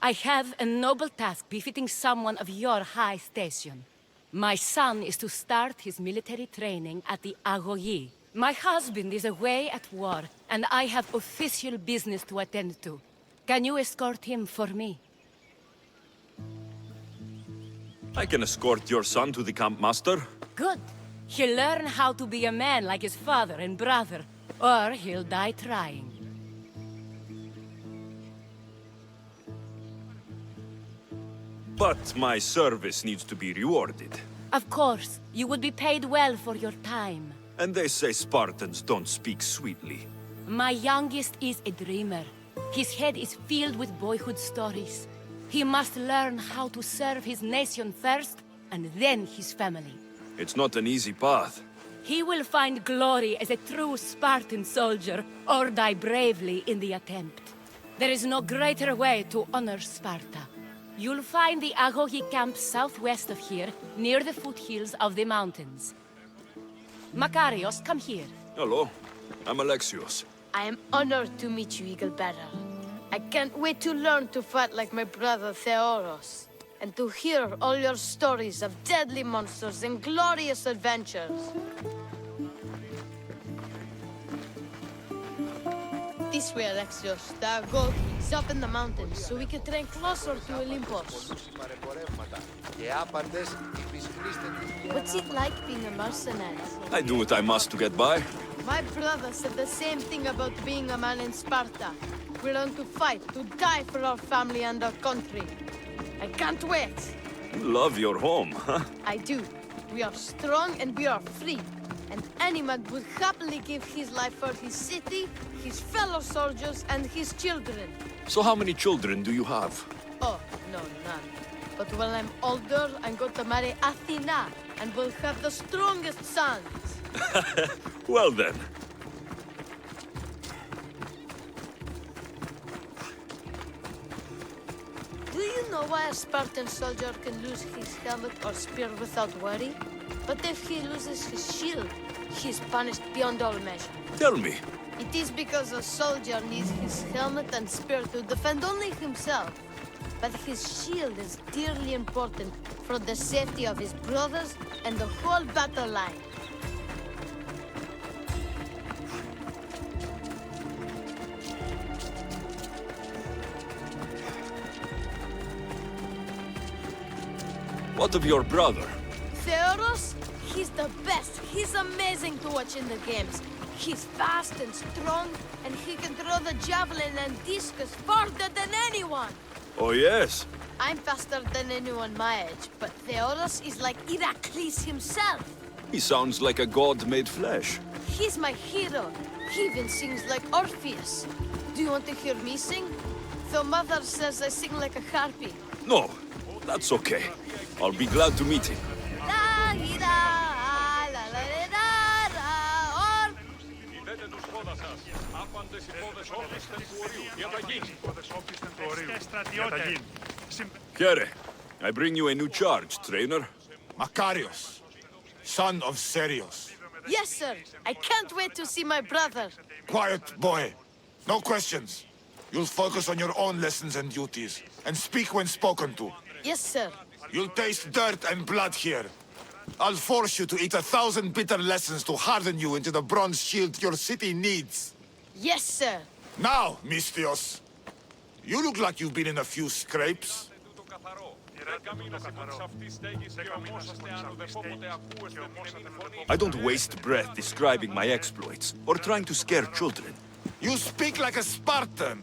I have a noble task befitting someone of your high station. My son is to start his military training at the Agogi. My husband is away at war, and I have official business to attend to. Can you escort him for me?
I can escort your son to the camp master.
Good. He'll learn how to be a man like his father and brother, or he'll die trying.
But my service needs to be rewarded.
Of course, you would be paid well for your time.
And they say Spartans don't speak sweetly.
My youngest is a dreamer. His head is filled with boyhood stories. He must learn how to serve his nation first, and then his family.
It's not an easy path.
He will find glory as a true Spartan soldier, or die bravely in the attempt. There is no greater way to honor Sparta. You'll find the Agogi camp southwest of here, near the foothills of the mountains. Makarios, come here.
Hello, I'm Alexios.
I am honored to meet you, Eagle Bearer. I can't wait to learn to fight like my brother Theoros, and to hear all your stories of deadly monsters and glorious adventures. This way, Alexios. There are gold trees up in the mountains, so we can train closer to Olympus. What's it like being a mercenary?
I do what I must to get by.
My brother said the same thing about being a man in Sparta. We learn to fight, to die for our family and our country. I can't wait.
You love your home, huh?
I do. We are strong and we are free. And any man would happily give his life for his city, his fellow soldiers, and his children.
So how many children do you have?
Oh, no, none. But when I'm older, I'm going to marry Athena, and we'll have the strongest sons.
Well then.
Do you know why a Spartan soldier can lose his helmet or spear without worry? But if he loses his shield, he is punished beyond all measure.
Tell me.
It is because a soldier needs his helmet and spear to defend only himself. But his shield is dearly important for the safety of his brothers and the whole battle line.
What of your brother?
Theoros? He's the best. He's amazing to watch in the games. He's fast and strong, and he can throw the javelin and discus farther than anyone.
Oh, yes?
I'm faster than anyone my age, but Theoros is like Heracles himself.
He sounds like a god made flesh.
He's my hero. He even sings like Orpheus. Do you want to hear me sing? Though Mother says I sing like a harpy.
No, that's okay. I'll be glad to meet him. Here, I bring you a new charge, trainer.
Makarios, son of Serios.
Yes, sir. I can't wait to see my brother.
Quiet, boy. No questions. You'll focus on your own lessons and duties, and speak when spoken to.
Yes, sir.
You'll taste dirt and blood here. I'll force you to eat 1,000 bitter lessons to harden you into the bronze shield your city needs.
Yes, sir.
Now, Mystios. You look like you've been in a few scrapes.
I don't waste breath describing my exploits, or trying to scare children.
You speak like a Spartan.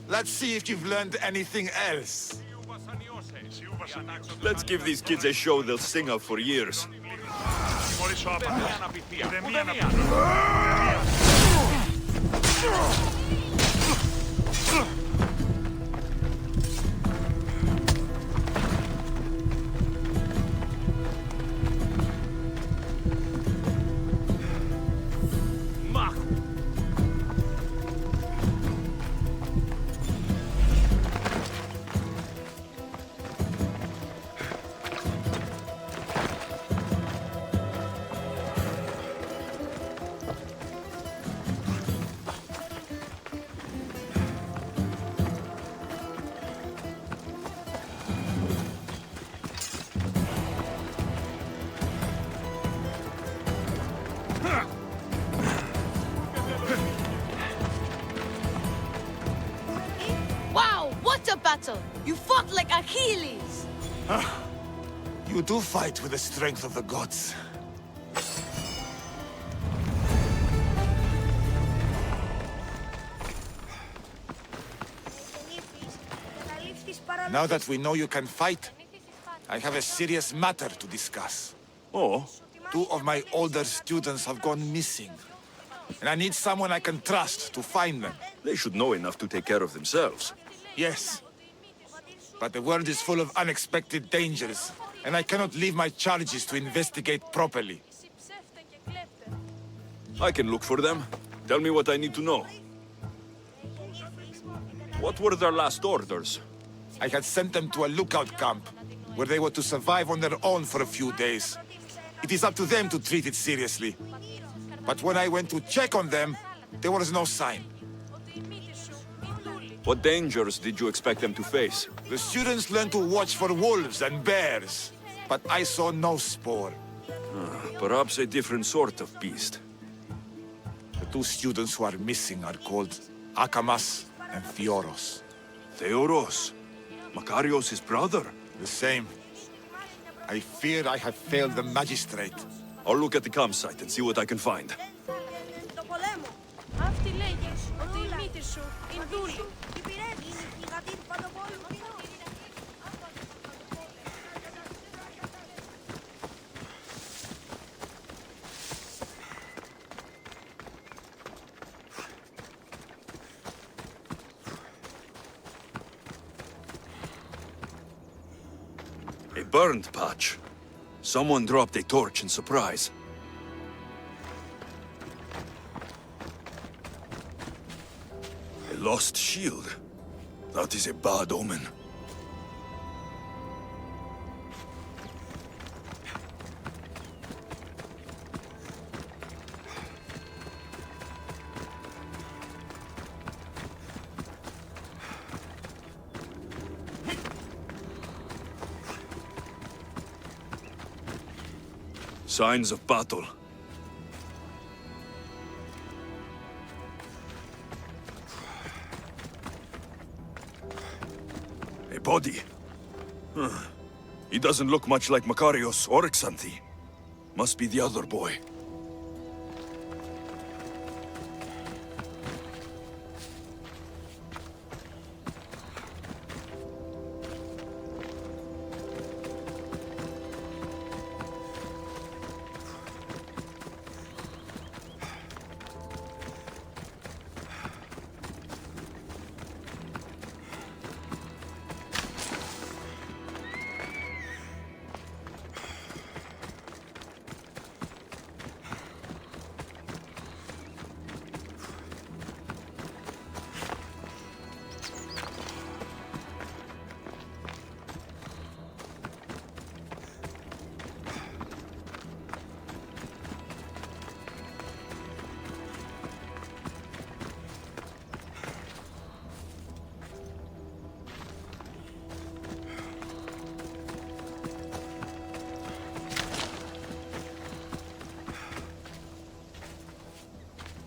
Let's see if you've learned anything else.
Let's give these kids a show they'll sing of for years.
Wow, what a battle! You fought like Achilles!
You do fight with the strength of the gods. Now that we know you can fight, I have a serious matter to discuss.
Oh?
2 of my older students have gone missing. And I need someone I can trust to find them.
They should know enough to take care of themselves.
Yes. But the world is full of unexpected dangers, and I cannot leave my charges to investigate properly.
I can look for them. Tell me what I need to know. What were their last orders?
I had sent them to a lookout camp, where they were to survive on their own for a few days. It is up to them to treat it seriously. But when I went to check on them, there was no sign.
What dangers did you expect them to face?
The students learned to watch for wolves and bears, but I saw no spoor.
Perhaps a different sort of beast.
The two students who are missing are called Akamas and Theoros.
Theoros? Makarios' brother?
The same. I fear I have failed the magistrate.
I'll look at the campsite and see what I can find. A burned patch. Someone dropped a torch in surprise. A lost shield. That is a bad omen. Signs of battle. A body. He doesn't look much like Makarios or Xanthi. Must be the other boy.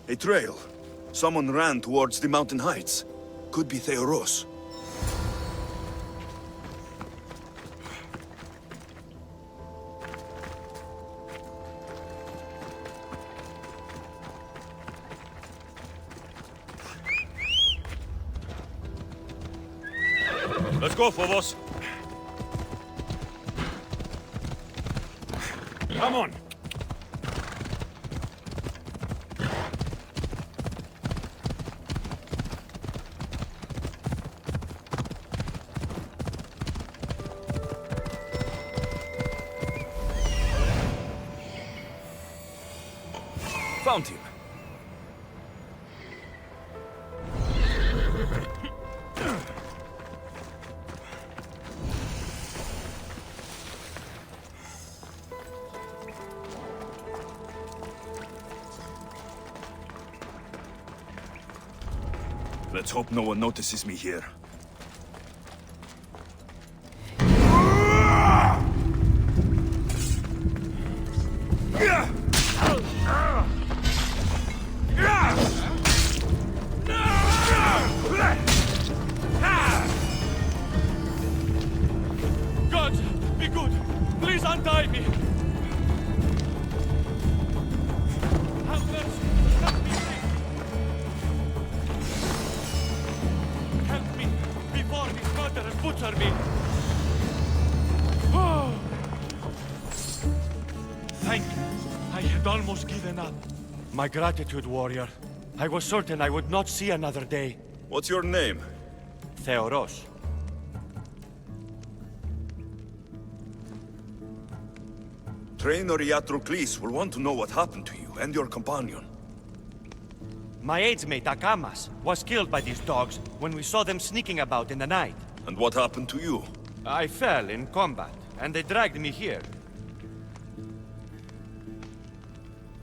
A trail. Someone ran towards the mountain heights. Could be Theoros.
Let's go, Phobos. Come on.
Found him.
Let's hope no one notices me here.
God, be good. Please untie me. Have mercy. Let me free. Help me before these murderers butcher me. Thank you. I had almost given up. My gratitude, warrior. I was certain I would not see another day.
What's your name?
Theoros.
Trainer Iatrocles will want to know what happened to you and your companion.
My aides-mate Akamas was killed by these dogs when we saw them sneaking about in the night.
And what happened to you?
I fell in combat, and they dragged me here.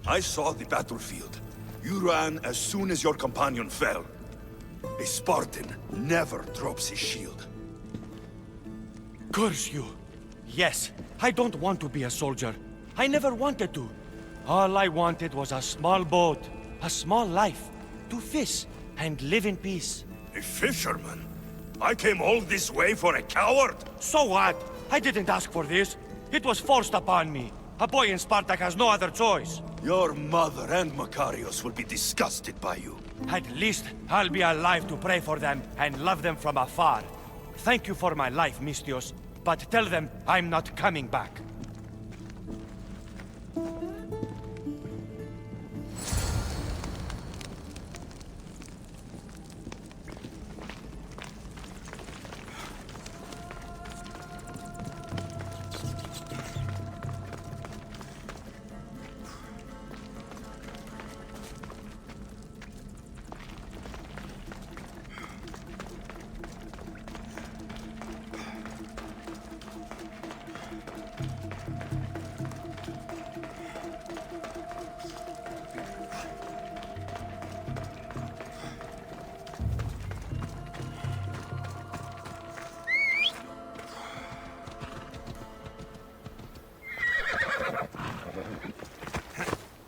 I saw the battlefield. You ran as soon as your companion fell.
A Spartan never drops his shield.
Curse you! Yes, I don't want to be a soldier. I never wanted to. All I wanted was a small boat, a small life, to fish and live in peace.
A fisherman? I came all this way for a coward?
So what? I didn't ask for this. It was forced upon me. A boy in Spartak has no other choice.
Your mother and Makarios will be disgusted by you.
At least I'll be alive to pray for them and love them from afar. Thank you for my life, Misthios, but tell them I'm not coming back.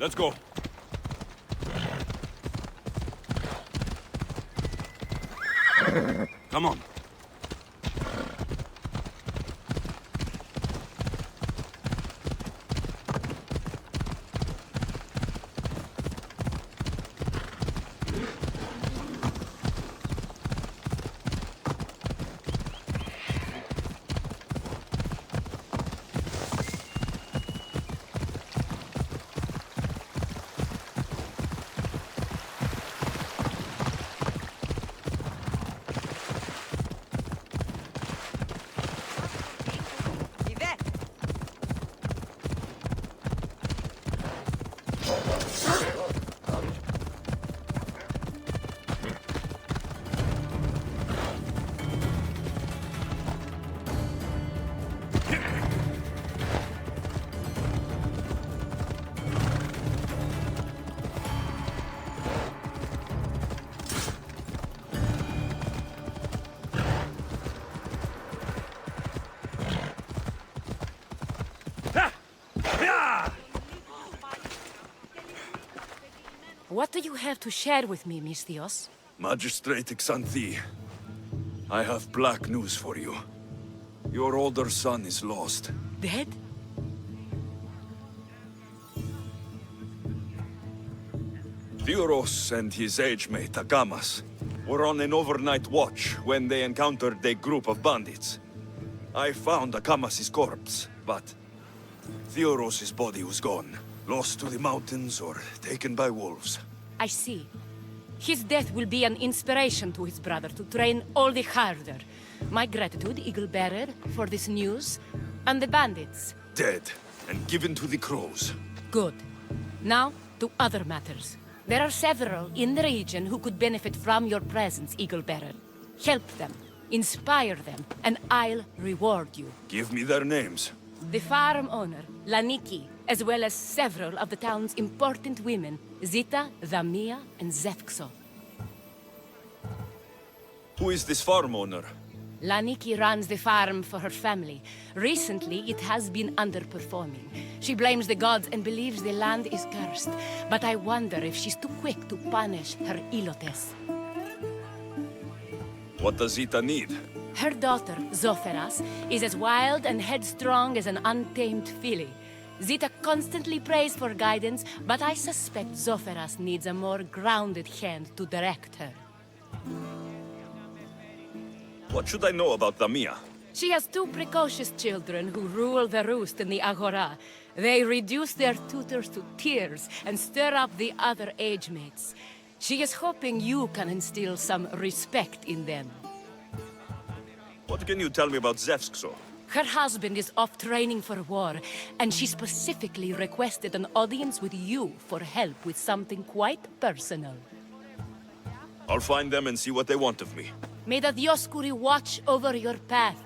Let's go. Come on.
What do you have to share with me, Misthios?
Magistrate Xanthi, I have black news for you. Your older son is lost.
Dead?
Theoros and his age-mate, Agamas, were on an overnight watch when they encountered a group of bandits. I found Agamas' corpse, but Theoros' body was gone. Lost to the mountains or taken by wolves.
I see. His death will be an inspiration to his brother to train all the harder. My gratitude, Eagle Bearer, for this news. And the bandits.
Dead and given to the crows.
Good. Now, to other matters. There are several in the region who could benefit from your presence, Eagle Bearer. Help them, inspire them, and I'll reward you.
Give me their names.
The farm owner, Laniki, as well as several of the town's important women, Zita, Dhamia, and Zefkso.
Who is this farm owner?
Laniki runs the farm for her family. Recently, it has been underperforming. She blames the gods and believes the land is cursed. But I wonder if she's too quick to punish her ilotes.
What does Zita need?
Her daughter, Zoferas, is as wild and headstrong as an untamed filly. Zita constantly prays for guidance, but I suspect Zoferas needs a more grounded hand to direct her.
What should I know about Dhamia?
She has two precocious children who rule the roost in the Agora. They reduce their tutors to tears and stir up the other age-mates. She is hoping you can instill some respect in them.
What can you tell me about Zefkso?
Her husband is off training for war, and she specifically requested an audience with you for help with something quite personal.
I'll find them and see what they want of me.
May the Dioscuri watch over your path.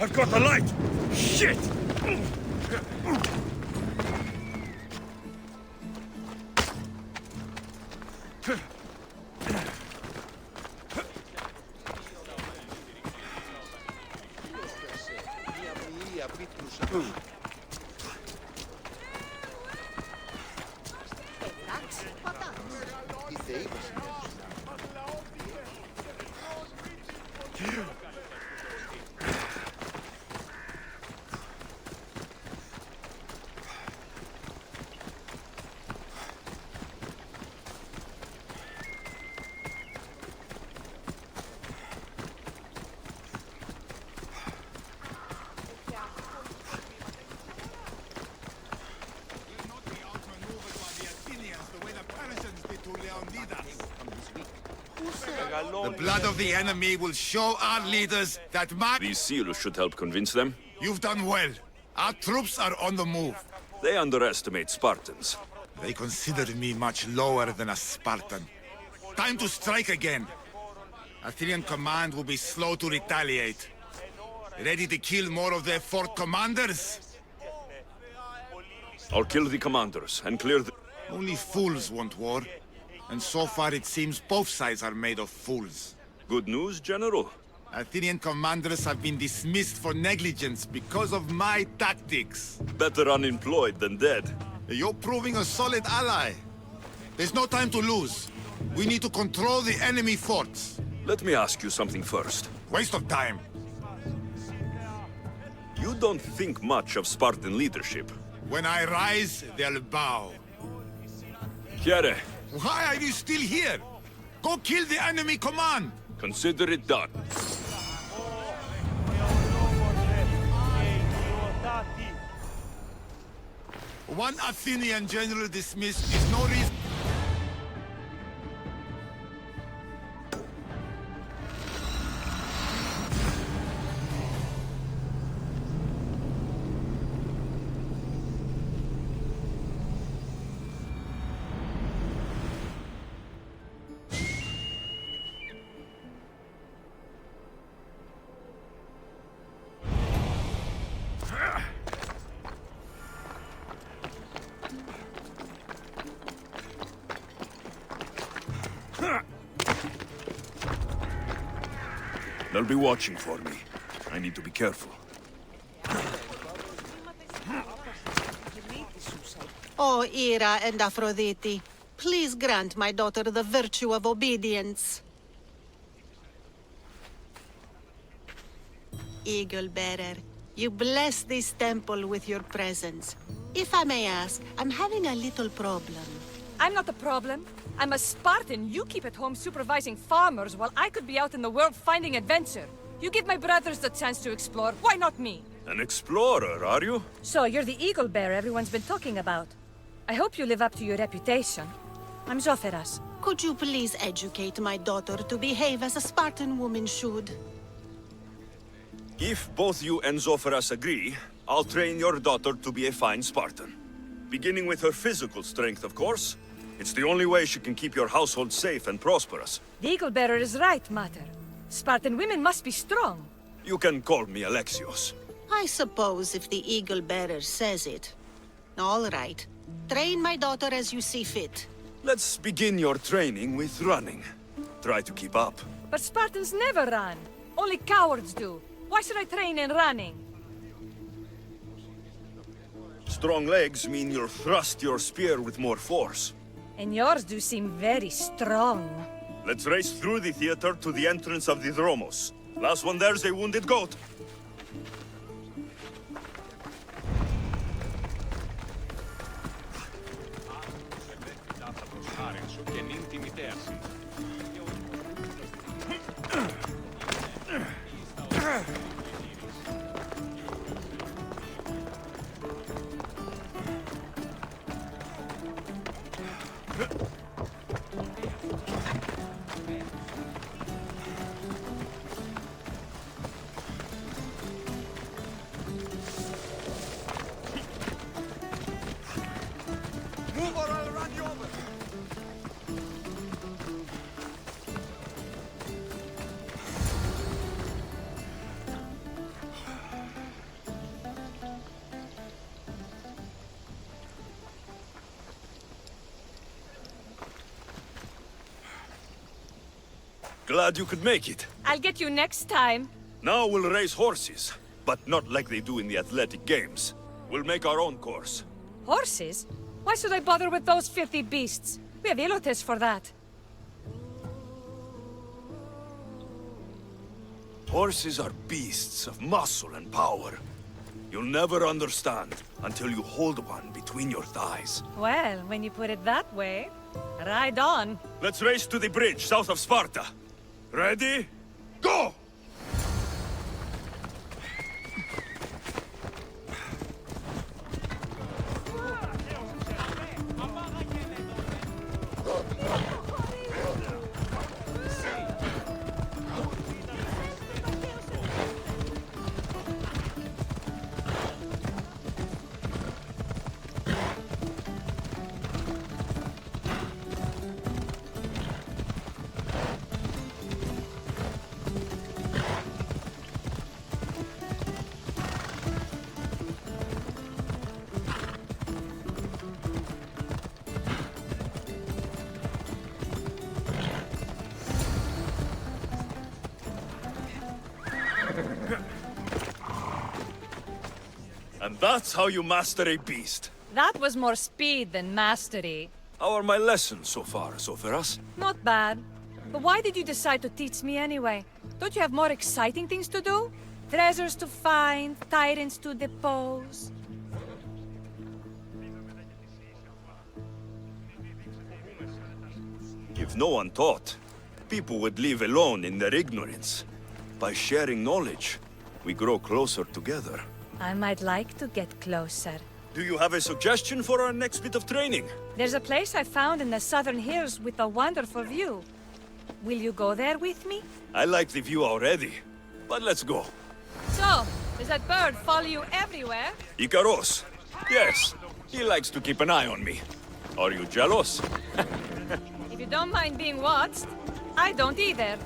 I've got the light! Shit!
The blood of the enemy will show our leaders that
These seals should help convince them.
You've done well. Our troops are on the move.
They underestimate Spartans.
They consider me much lower than a Spartan. Time to strike again. Athenian command will be slow to retaliate. Ready to kill more of their fort commanders?
I'll kill the commanders and clear the...
Only fools want war. And so far it seems both sides are made of fools.
Good news, General?
Athenian commanders have been dismissed for negligence because of my tactics.
Better unemployed than dead.
You're proving a solid ally. There's no time to lose. We need to control the enemy forts.
Let me ask you something first.
Waste of time.
You don't think much of Spartan leadership.
When I rise, they'll bow.
Chiare.
Why are you still here? Go kill the enemy command!
Consider it done.
One Athenian general dismissed is no reason...
They'll be watching for me. I need to be careful.
O Hera and Aphrodite, please grant my daughter the virtue of obedience. Eagle-bearer, you bless this temple with your presence. If I may ask, I'm having a little problem.
I'm not the problem. I'm a Spartan. You keep at home supervising farmers while I could be out in the world finding adventure. You give my brothers the chance to explore. Why not me?
An explorer, are you?
So you're the eagle bearer everyone's been talking about. I hope you live up to your reputation. I'm Zopheras.
Could you please educate my daughter to behave as a Spartan woman should?
If both you and Zopheras agree, I'll train your daughter to be a fine Spartan. Beginning with her physical strength, of course. It's the only way she can keep your household safe and prosperous.
The eagle bearer is right, Mater. Spartan women must be strong.
You can call me Alexios.
I suppose if the eagle-bearer says it. All right. Train my daughter as you see fit.
Let's begin your training with running. Try to keep up.
But Spartans never run. Only cowards do. Why should I train in running?
Strong legs mean you'll thrust your spear with more force.
And yours do seem very strong.
Let's race through the theater to the entrance of the Dromos. Last one there's a wounded goat.
Glad you could make it.
I'll get you next time.
Now we'll race horses, but not like they do in the athletic games. We'll make our own course.
Horses? Why should I bother with those filthy beasts? We have elotes for that.
Horses are beasts of muscle and power. You'll never understand until you hold one between your thighs.
Well, when you put it that way, ride on.
Let's race to the bridge south of Sparta. Ready? Go! And that's how you master a beast.
That was more speed than mastery.
How are my lessons so far, Soferas?
Not bad. But why did you decide to teach me anyway? Don't you have more exciting things to do? Treasures to find, tyrants to depose.
If no one taught, people would live alone in their ignorance. By sharing knowledge, we grow closer together.
I might like to get closer.
Do you have a suggestion for our next bit of training?
There's a place I found in the southern hills with a wonderful view. Will you go there with me?
I like the view already, but let's go.
So, does that bird follow you everywhere?
Icaros. Yes, he likes to keep an eye on me. Are you jealous?
If you don't mind being watched, I don't either.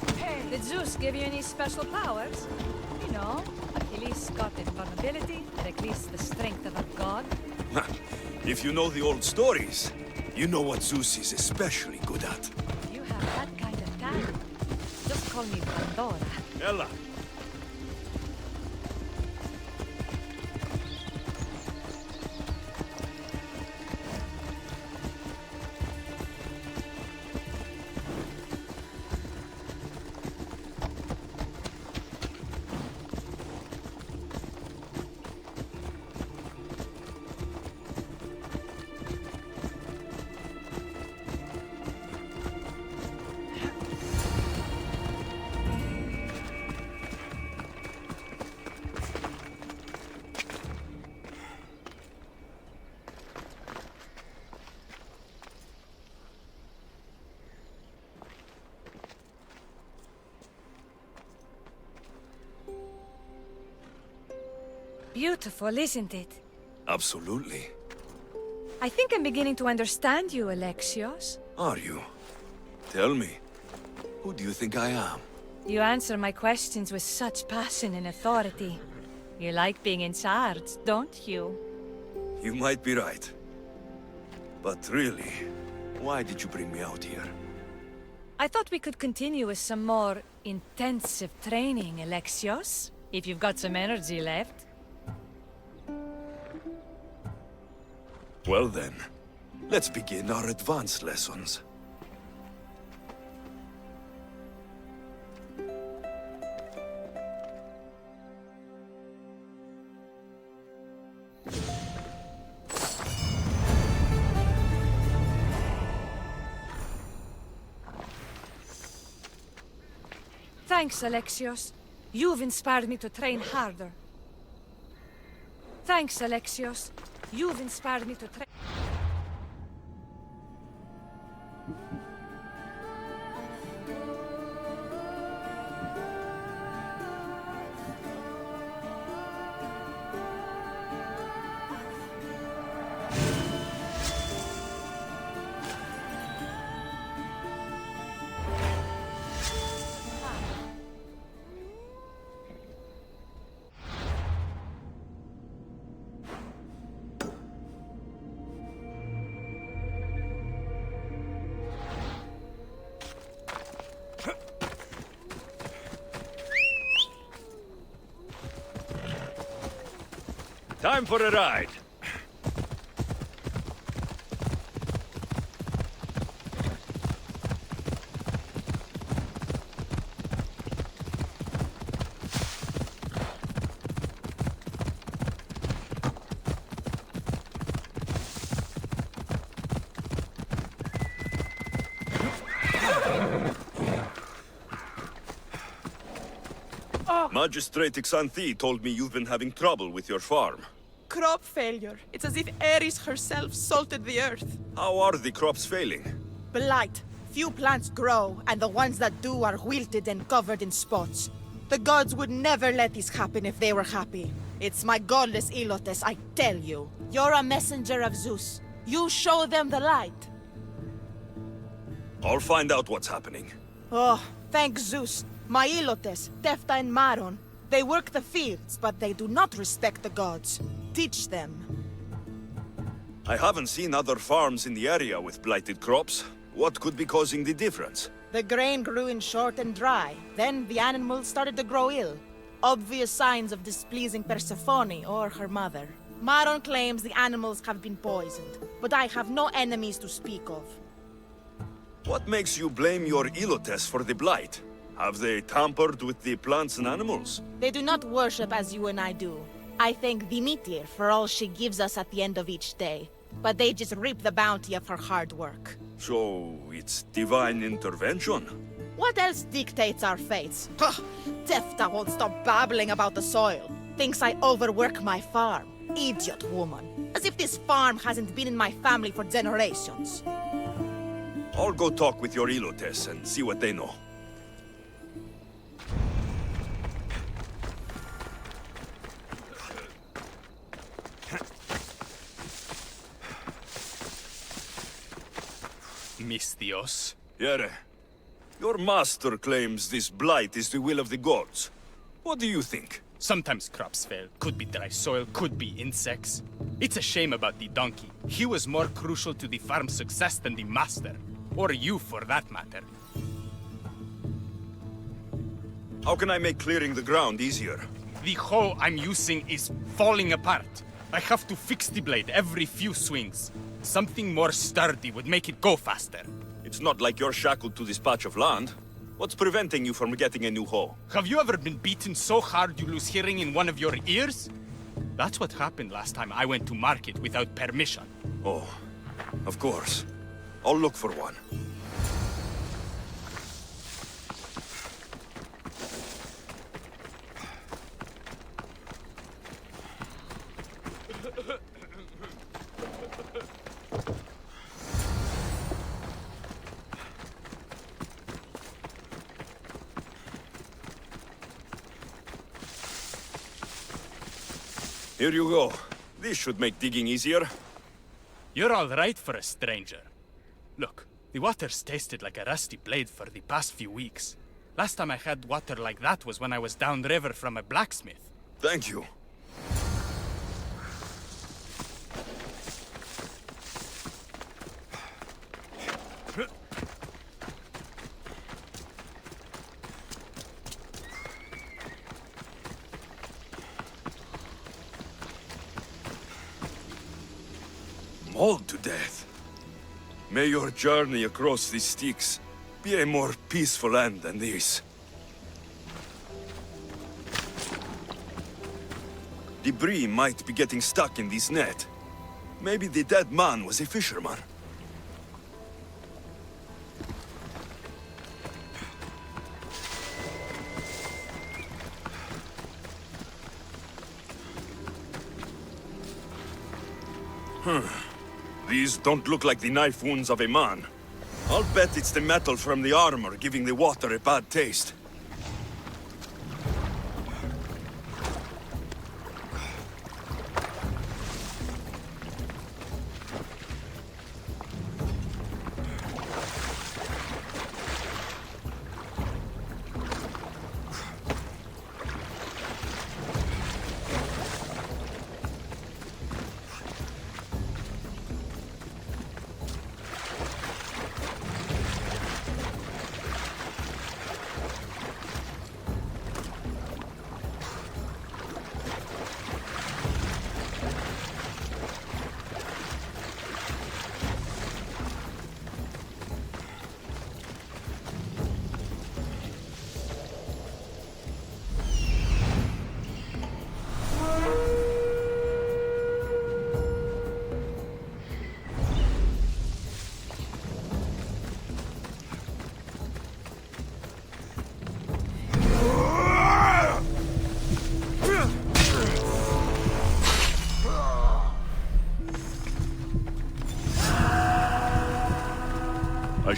Did Zeus give you any special powers? You know, Achilles got invulnerability, Heracles the strength of a god.
If you know the old stories, you know what Zeus is especially good at.
You have that kind of talent. Just call me Pandora.
Ella.
Beautiful, isn't it?
Absolutely.
I think I'm beginning to understand you, Alexios.
Are you? Tell me, who do you think I am?
You answer my questions with such passion and authority. You like being in charge, don't you?
You might be right. But really, why did you bring me out here?
I thought we could continue with some more intensive training, Alexios. If you've got some energy left.
Well then, let's begin our advanced lessons.
Thanks, Alexios. You've inspired me to train harder. Thanks, Alexios. You've inspired me to train...
Time for a ride. Magistrate Xanthi told me you've been having trouble with your farm.
Crop failure. It's as if Ares herself salted the earth.
How are the crops failing?
Blight. Few plants grow, and the ones that do are wilted and covered in spots. The gods would never let this happen if they were happy. It's my godless Ilotes, I tell you. You're a messenger of Zeus. You show them the light.
I'll find out what's happening.
Oh, thank Zeus. My Ilotes, Tefta and Maron, they work the fields, but they do not respect the gods. Teach them.
I haven't seen other farms in the area with blighted crops. What could be causing the difference?
The grain grew in short and dry. Then the animals started to grow ill. Obvious signs of displeasing Persephone or her mother. Maron claims the animals have been poisoned, but I have no enemies to speak of.
What makes you blame your Ilotes for the blight? Have they tampered with the plants and animals?
They do not worship as you and I do. I thank Demeter for all she gives us at the end of each day. But they just reap the bounty of her hard work.
So, it's divine intervention?
What else dictates our fates? Tefta won't stop babbling about the soil. Thinks I overwork my farm. Idiot woman. As if this farm hasn't been in my family for generations.
I'll go talk with your Ilotes and see what they know.
Misthios.
Yere, your master claims this blight is the will of the gods. What do you think?
Sometimes crops fail. Could be dry soil, could be insects. It's a shame about the donkey. He was more crucial to the farm's success than the master. Or you, for that matter.
How can I make clearing the ground easier?
The hoe I'm using is falling apart. I have to fix the blade every few swings. Something more sturdy would make it go faster.
It's not like you're shackled to this patch of land. What's preventing you from getting a new hoe?
Have you ever been beaten so hard you lose hearing in one of your ears? That's what happened last time I went to market without permission.
Oh, of course. I'll look for one. Here you go. This should make digging easier.
You're all right for a stranger. Look, the water's tasted like a rusty blade for the past few weeks. Last time I had water like that was when I was downriver from a blacksmith.
Thank you. Mauled to death. May your journey across the Styx be a more peaceful end than this. Debris might be getting stuck in this net. Maybe the dead man was a fisherman. These don't look like the knife wounds of a man. I'll bet it's the metal from the armor giving the water a bad taste.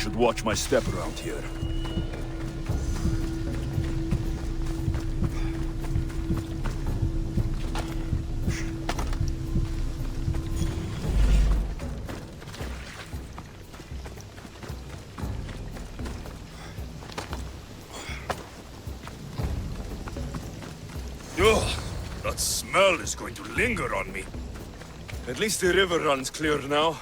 should watch my step around here. Ugh, that smell is going to linger on me. At least the river runs clear now.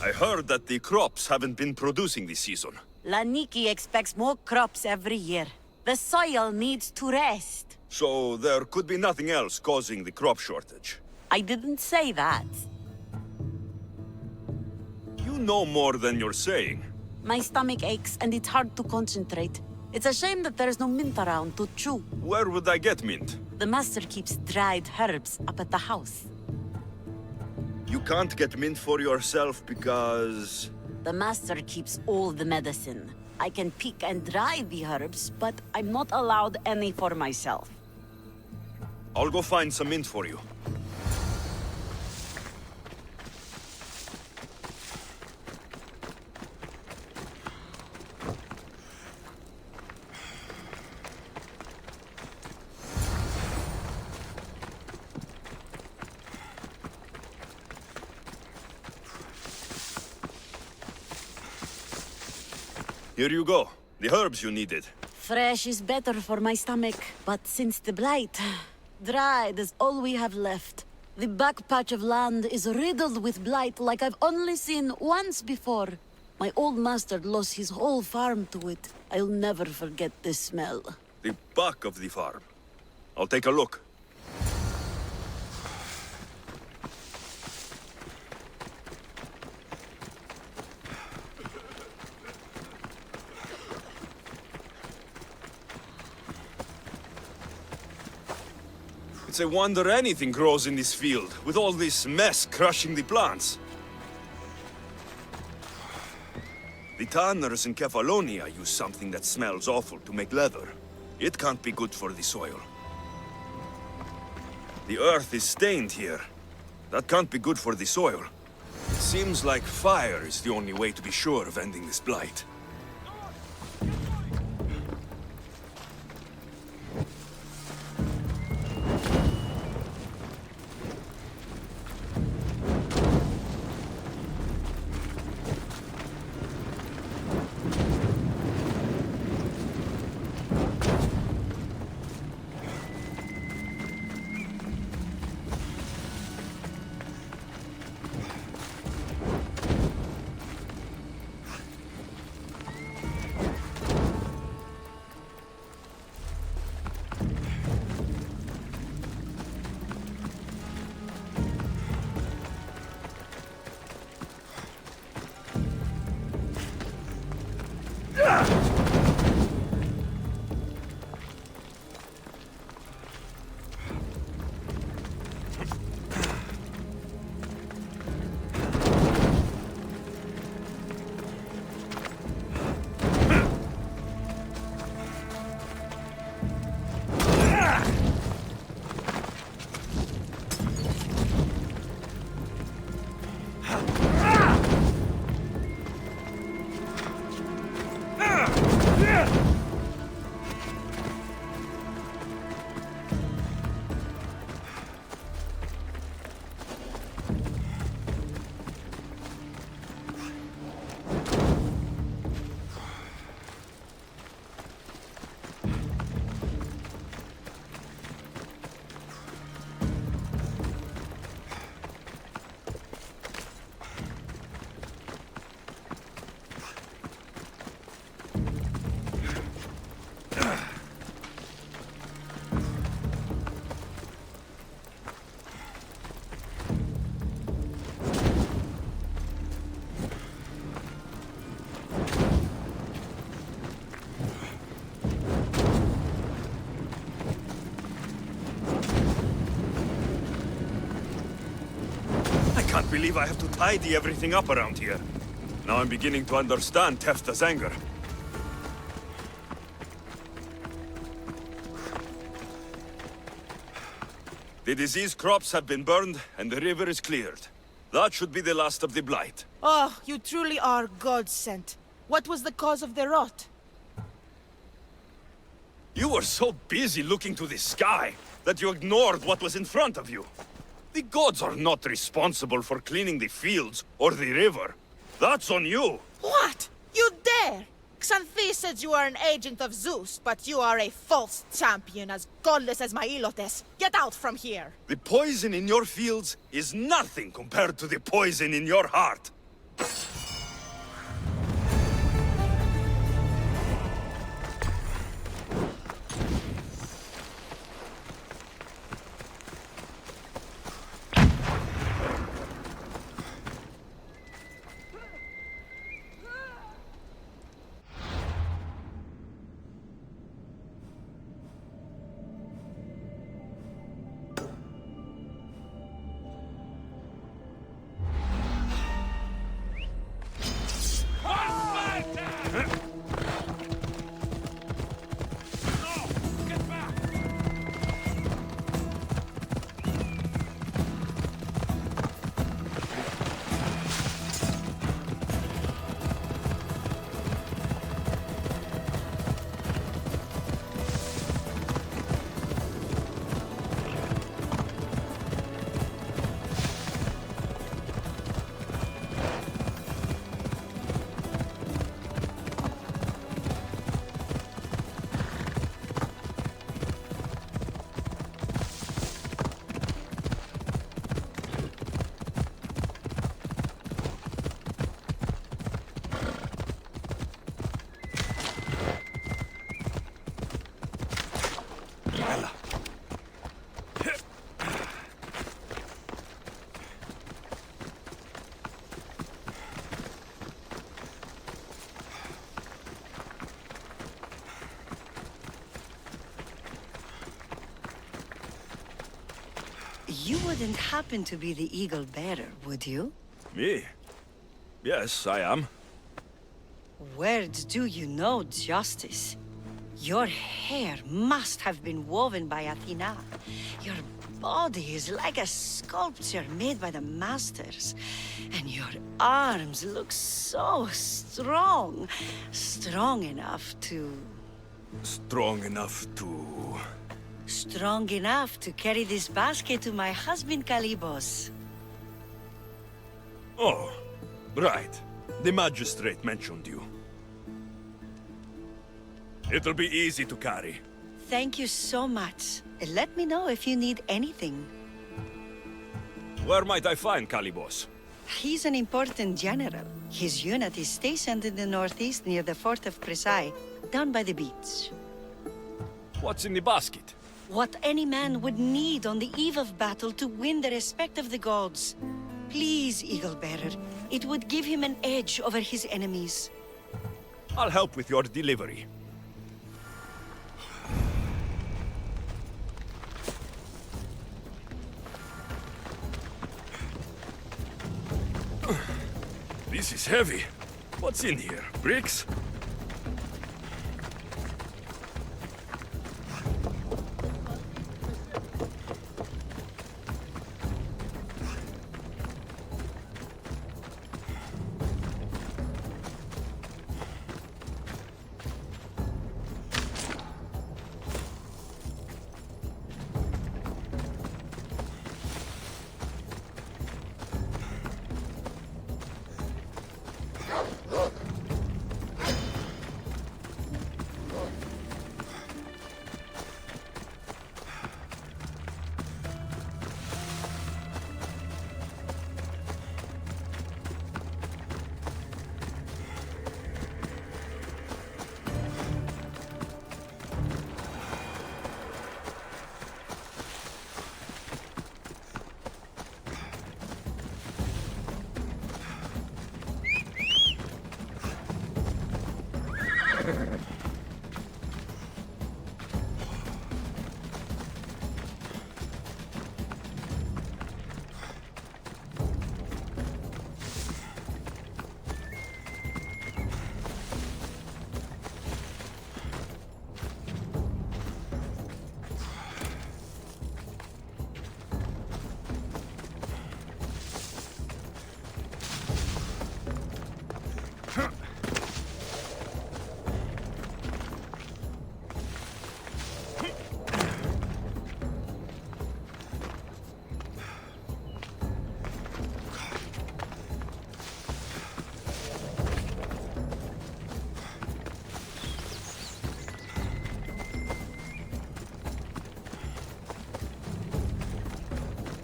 I heard that the crops haven't been producing this season.
Laniki expects more crops every year. The soil needs to rest.
So there could be nothing else causing the crop shortage.
I didn't say that.
You know more than you're saying.
My stomach aches and it's hard to concentrate. It's a shame that there's no mint around to chew.
Where would I get mint?
The master keeps dried herbs up at the house.
You can't get mint for yourself because...
The master keeps all the medicine. I can pick and dry the herbs, but I'm not allowed any for myself.
I'll go find some mint for you. Here you go. The herbs you needed.
Fresh is better for my stomach, but since the blight, dried is all we have left. The back patch of land is riddled with blight like I've only seen once before. My old master lost his whole farm to it. I'll never forget this smell.
The back of the farm. I'll take a look. It's a wonder anything grows in this field, with all this mess crushing the plants. The tanners in Kefalonia use something that smells awful to make leather. It can't be good for the soil. The earth is stained here. That can't be good for the soil. It seems like fire is the only way to be sure of ending this blight. I can't believe I have to tidy everything up around here. Now I'm beginning to understand Tefta's anger. The disease crops have been burned, and the river is cleared. That should be the last of the blight.
Oh, you truly are God-sent. What was the cause of the rot?
You were so busy looking to the sky that you ignored what was in front of you. The gods are not responsible for cleaning the fields or the river. That's on you.
What? You dare? Xanthi says you are an agent of Zeus, but you are a false champion, as godless as my Ilotes. Get out from here!
The poison in your fields is nothing compared to the poison in your heart.
You wouldn't happen to be the eagle bearer, would you?
Me? Yes, I am.
Where do you know justice? Your hair must have been woven by Athena. Your body is like a sculpture made by the masters. And your arms look so strong. Strong enough to...
Strong enough to...
Strong enough to carry this basket to my husband Kalibos.
Oh, right. The magistrate mentioned you. It'll be easy to carry.
Thank you so much. Let me know if you need anything.
Where might I find Kalibos?
He's an important general. His unit is stationed in the northeast near the fort of Presai, down by the beach.
What's in the basket?
What any man would need on the eve of battle to win the respect of the gods. Please, Eagle Bearer. It would give him an edge over his enemies.
I'll help with your delivery. This is heavy. What's in here? Bricks?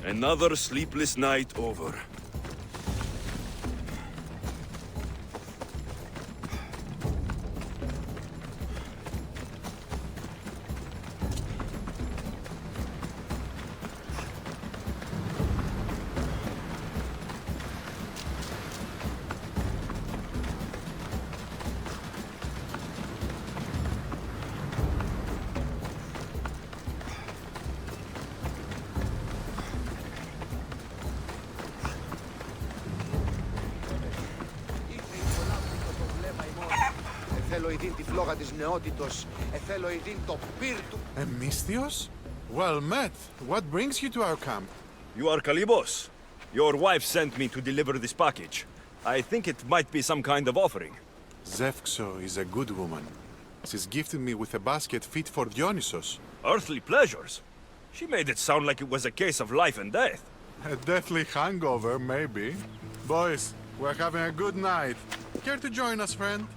Another sleepless night over.
Misthios? Well met. What brings you to our camp?
You are Kalibos. Your wife sent me to deliver this package. I think it might be some kind of offering.
Zevxo is a good woman. She's gifted me with a basket fit for Dionysos.
Earthly pleasures? She made it sound like it was a case of life and death.
A deathly hangover, maybe. Boys, we're having a good night. Care to join us, friend?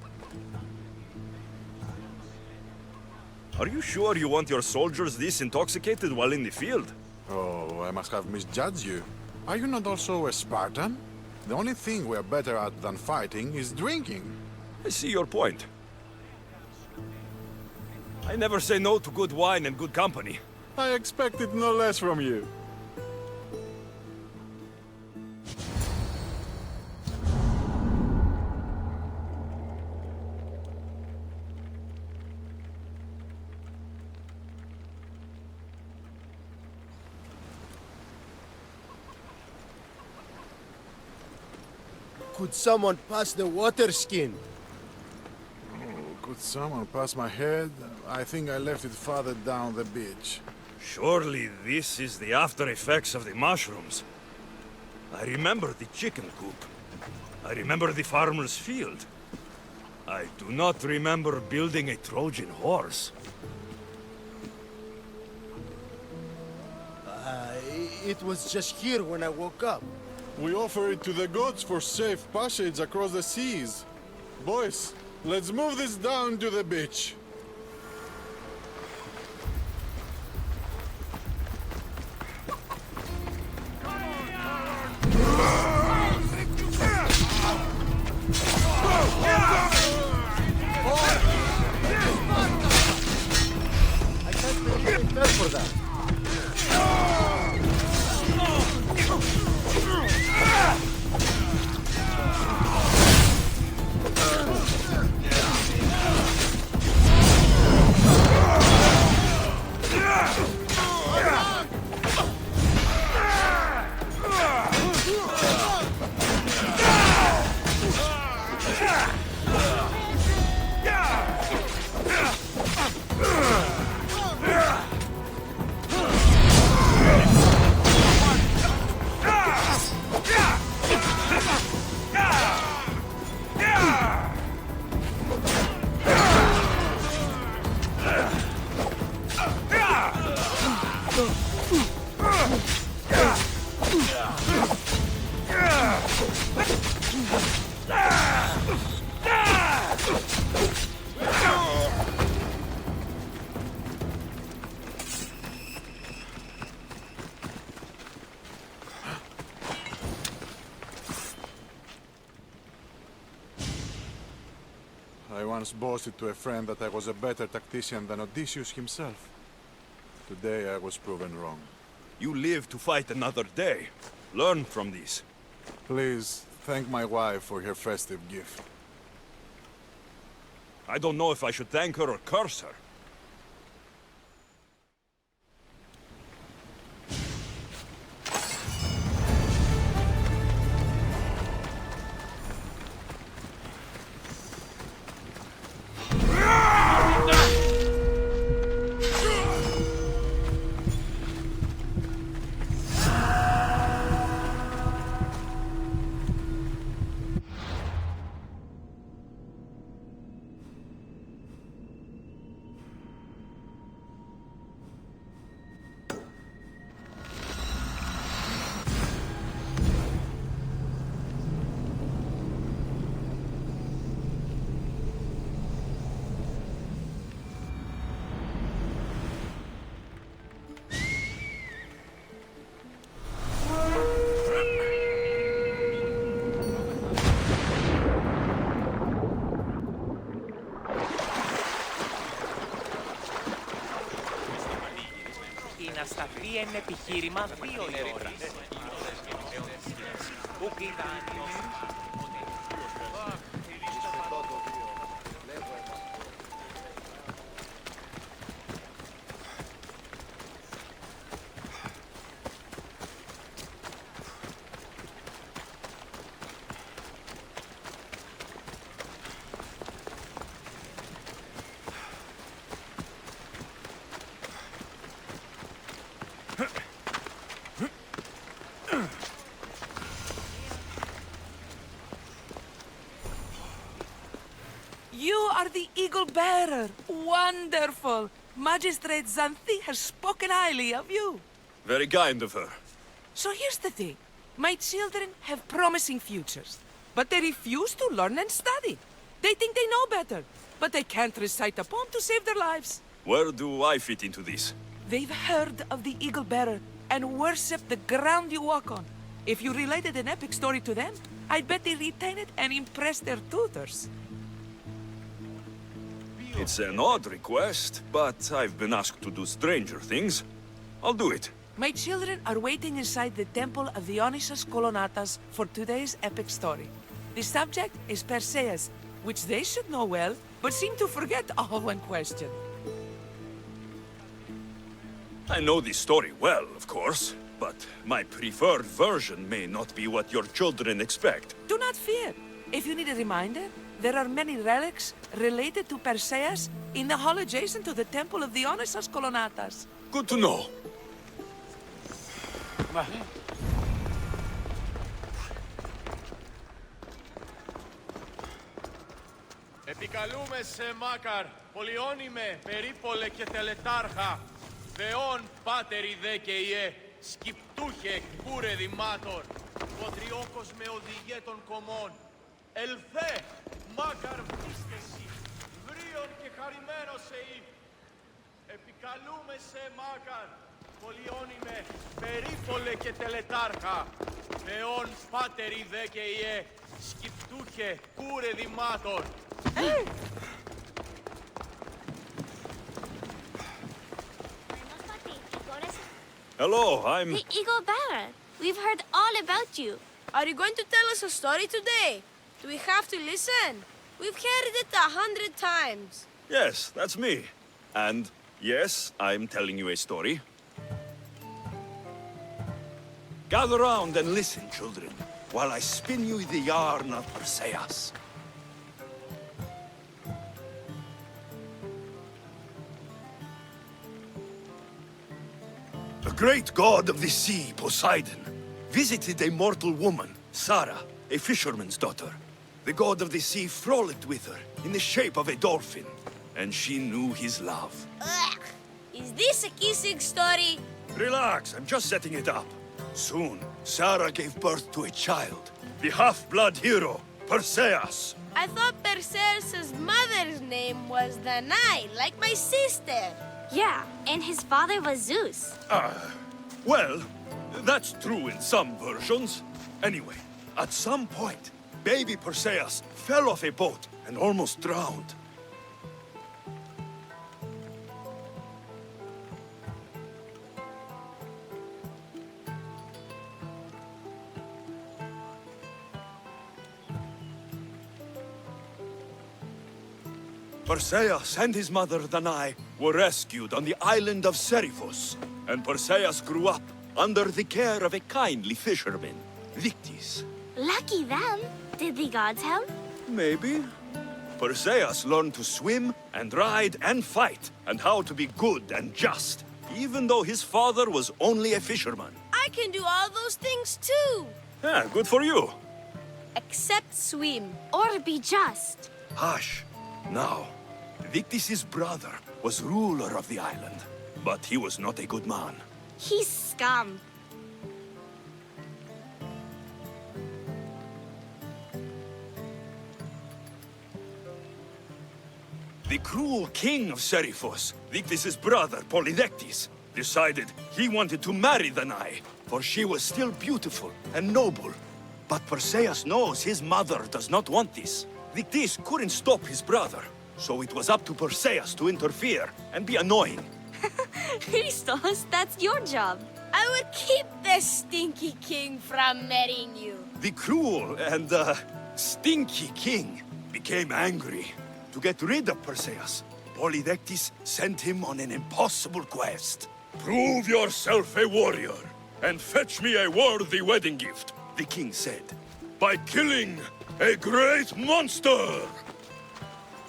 Are you sure you want your soldiers this intoxicated while in the field?
Oh, I must have misjudged you. Are you not also a Spartan? The only thing we're better at than fighting is drinking.
I see your point. I never say no to good wine and good company.
I expected no less from you.
Could someone pass the water skin?
Oh, could someone pass my head? I think I left it farther down the beach.
Surely this is the after effects of the mushrooms. I remember the chicken coop. I remember the farmer's field. I do not remember building a Trojan horse.
It was just here when I woke up.
We offer it to the gods for safe passage across the seas. Boys, let's move this down to the beach.
I can't believe it fell for that.
I once boasted to a friend that I was a better tactician than Odysseus himself. Today I was proven wrong.
You live to fight another day. Learn from this.
Please, thank my wife for her festive gift.
I don't know if I should thank her or curse her.
να σταθεί εν επιχείρημα 2 ώρες.
You are the Eagle Bearer. Wonderful. Magistrate Xanthi has spoken highly of you.
Very kind of her.
So here's the thing. My children have promising futures, but they refuse to learn and study. They think they know better, but they can't recite a poem to save their lives.
Where do I fit into this?
They've heard of the Eagle Bearer and worship the ground you walk on. If you related an epic story to them, I bet they retain it and impress their tutors.
It's an odd request, but I've been asked to do stranger things. I'll do it.
My children are waiting inside the temple of the Dionysos Kolonatas for today's epic story. The subject is Perseus, which they should know well, but seem to forget all when questioned.
I know this story well, of course, but my preferred version may not be what your children expect.
Do not fear. If you need a reminder, there are many relics related to Perseus in the hall adjacent to the temple of the Dionysos Kolonatas.
Good to know.
Επικαλούμε σε Μάκαρ, πολιώνυμε, περίπολε και τελετάρχα, Θεόν πάτερη δε και ιέ, σκυπτούχε κούρε δημάτων, Βοτριόκος με οδηγέ των κομμών, Ελθέ, Μάκαρ βρίσκεσαι, βρίον και χαρημένος εή. Επικαλούμε σε Μάκαρ, πολιώνυμε, περίπολε και τελετάρχα, Θεόν πάτερη δε και ιέ, σκυπτούχε κούρε δημάτων.
Hello, I'm...
The Eagle Bearer. We've heard all about you.
Are you going to tell us a story today? Do we have to listen? We've heard it 100 times.
Yes, that's me. And yes, I'm telling you a story. Gather round and listen, children, while I spin you the yarn of Perseus. The great god of the sea, Poseidon, visited a mortal woman, Sarah, a fisherman's daughter. The god of the sea frolicked with her in the shape of a dolphin, and she knew his love.
Ugh. Is this a kissing story?
Relax, I'm just setting it up. Soon, Sarah gave birth to a child, the half-blood hero, Perseus.
I thought Perseus' mother's name was Danae, like my sister.
Yeah, and his father was Zeus.
Well, that's true in some versions. Anyway, at some point, baby Perseus fell off a boat and almost drowned. Perseus and his mother Danae were rescued on the island of Seriphos, and Perseus grew up under the care of a kindly fisherman, Victis.
Lucky them. Did the gods help?
Maybe. Perseus learned to swim and ride and fight, and how to be good and just, even though his father was only a fisherman.
I can do all those things too.
Yeah, good for you.
Except swim.
Or be just.
Hush. Now, Victis' brother was ruler of the island, but he was not a good man.
He's scum.
The cruel king of Seriphos, Victis' brother Polydectes, decided he wanted to marry Danae, for she was still beautiful and noble. But Perseus knows his mother does not want this. Victis couldn't stop his brother, so it was up to Perseus to interfere and be annoying.
Christos, that's your job.
I would keep the stinky king from marrying you.
The cruel and, stinky king became angry. To get rid of Perseus, Polydectes sent him on an impossible quest. Prove yourself a warrior, and fetch me a worthy wedding gift, the king said, by killing a great monster!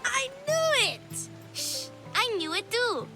I knew it!
Shh, I knew it too.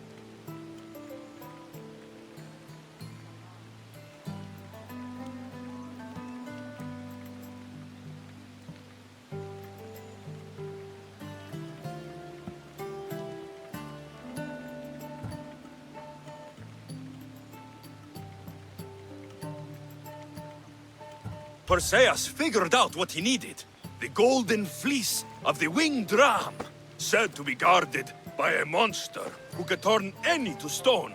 Perseus figured out what he needed. The golden fleece of the winged ram, said to be guarded by a monster who could turn any to stone.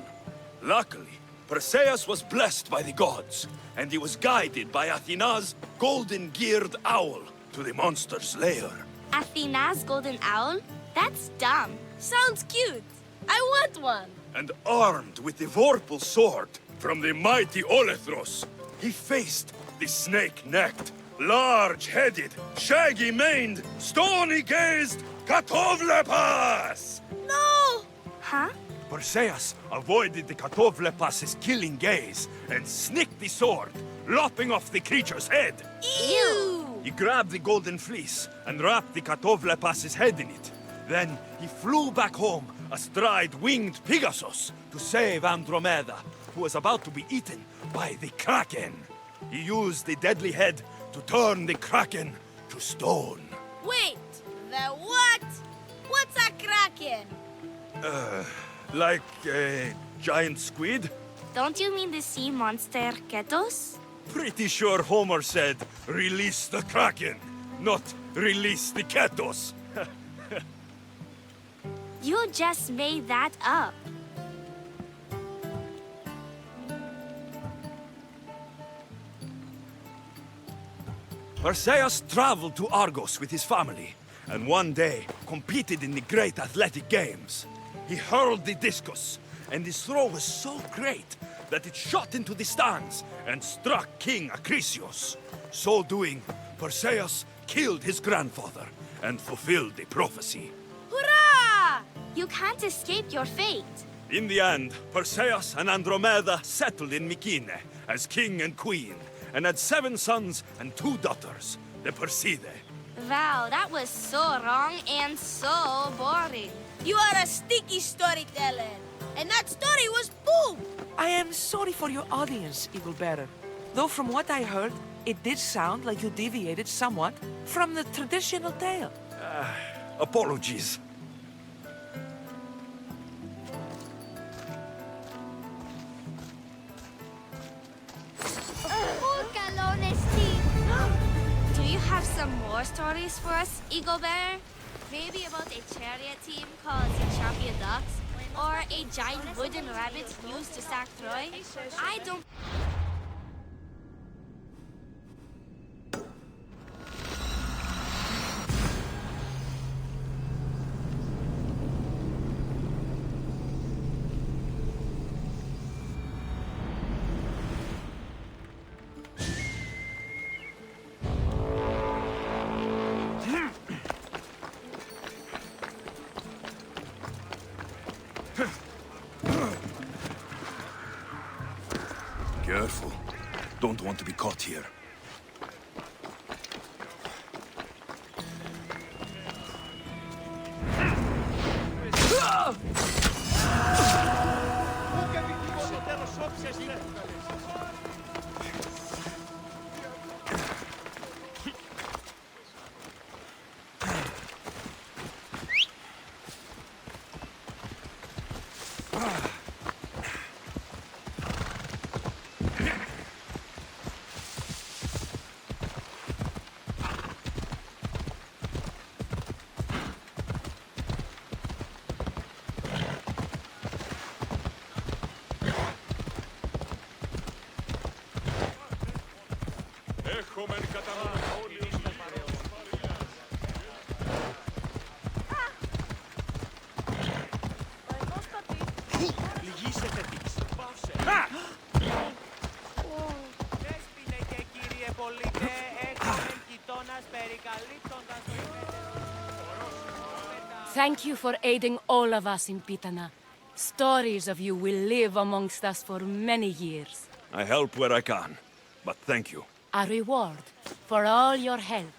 Luckily, Perseus was blessed by the gods, and he was guided by Athena's golden-geared owl to the monster's lair.
Athena's golden owl? That's dumb.
Sounds cute. I want one.
And armed with the vorpal sword from the mighty Olethros, he faced the snake-necked, large-headed, shaggy-maned, stony-gazed Katovlepas!
No!
Huh?
Perseus avoided the Katovlepas's killing gaze and snicked the sword, lopping off the creature's head.
Ew!
He grabbed the golden fleece and wrapped the Katovlepas's head in it. Then he flew back home astride winged Pegasus to save Andromeda, who was about to be eaten by the Kraken. He used the deadly head to turn the Kraken to stone.
Wait, the what? What's a kraken?
Like a giant squid?
Don't you mean the sea monster Ketos?
Pretty sure Homer said, release the Kraken, not release the Ketos.
You just made that up.
Perseus traveled to Argos with his family, and one day competed in the great athletic games. He hurled the discus, and his throw was so great that it shot into the stands and struck King Alexios. So doing, Perseus killed his grandfather and fulfilled the prophecy.
Hurrah!
You can't escape your fate.
In the end, Perseus and Andromeda settled in Mycenae as king and queen, and had 7 sons and 2 daughters, the Perseidae.
Wow, that was so wrong and so boring.
You are a sticky storyteller, and that story was boom!
I am sorry for your audience, Eagle Bearer. Though from what I heard, it did sound like you deviated somewhat from the traditional tale.
Apologies.
Do you have some more stories for us, Eagle Bearer? Maybe about a chariot team called the Champion Ducks? Or a giant wooden rabbit used to sack Troy? I don't...
Careful. Don't want to be caught here.
Πληγήσετε τη.
Thank you for aiding all of us in Pitana. Stories of you will live amongst us for many years.
I help where I can, but thank you.
A reward for all your help.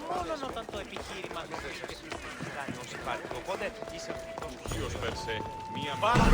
Μόνον όταν το επιχείρημα δεν βρίσκεται κάνει ως υπάρχει. Οπότε είσαι αυτός.
Ποιος Περσέ, μία μάνα.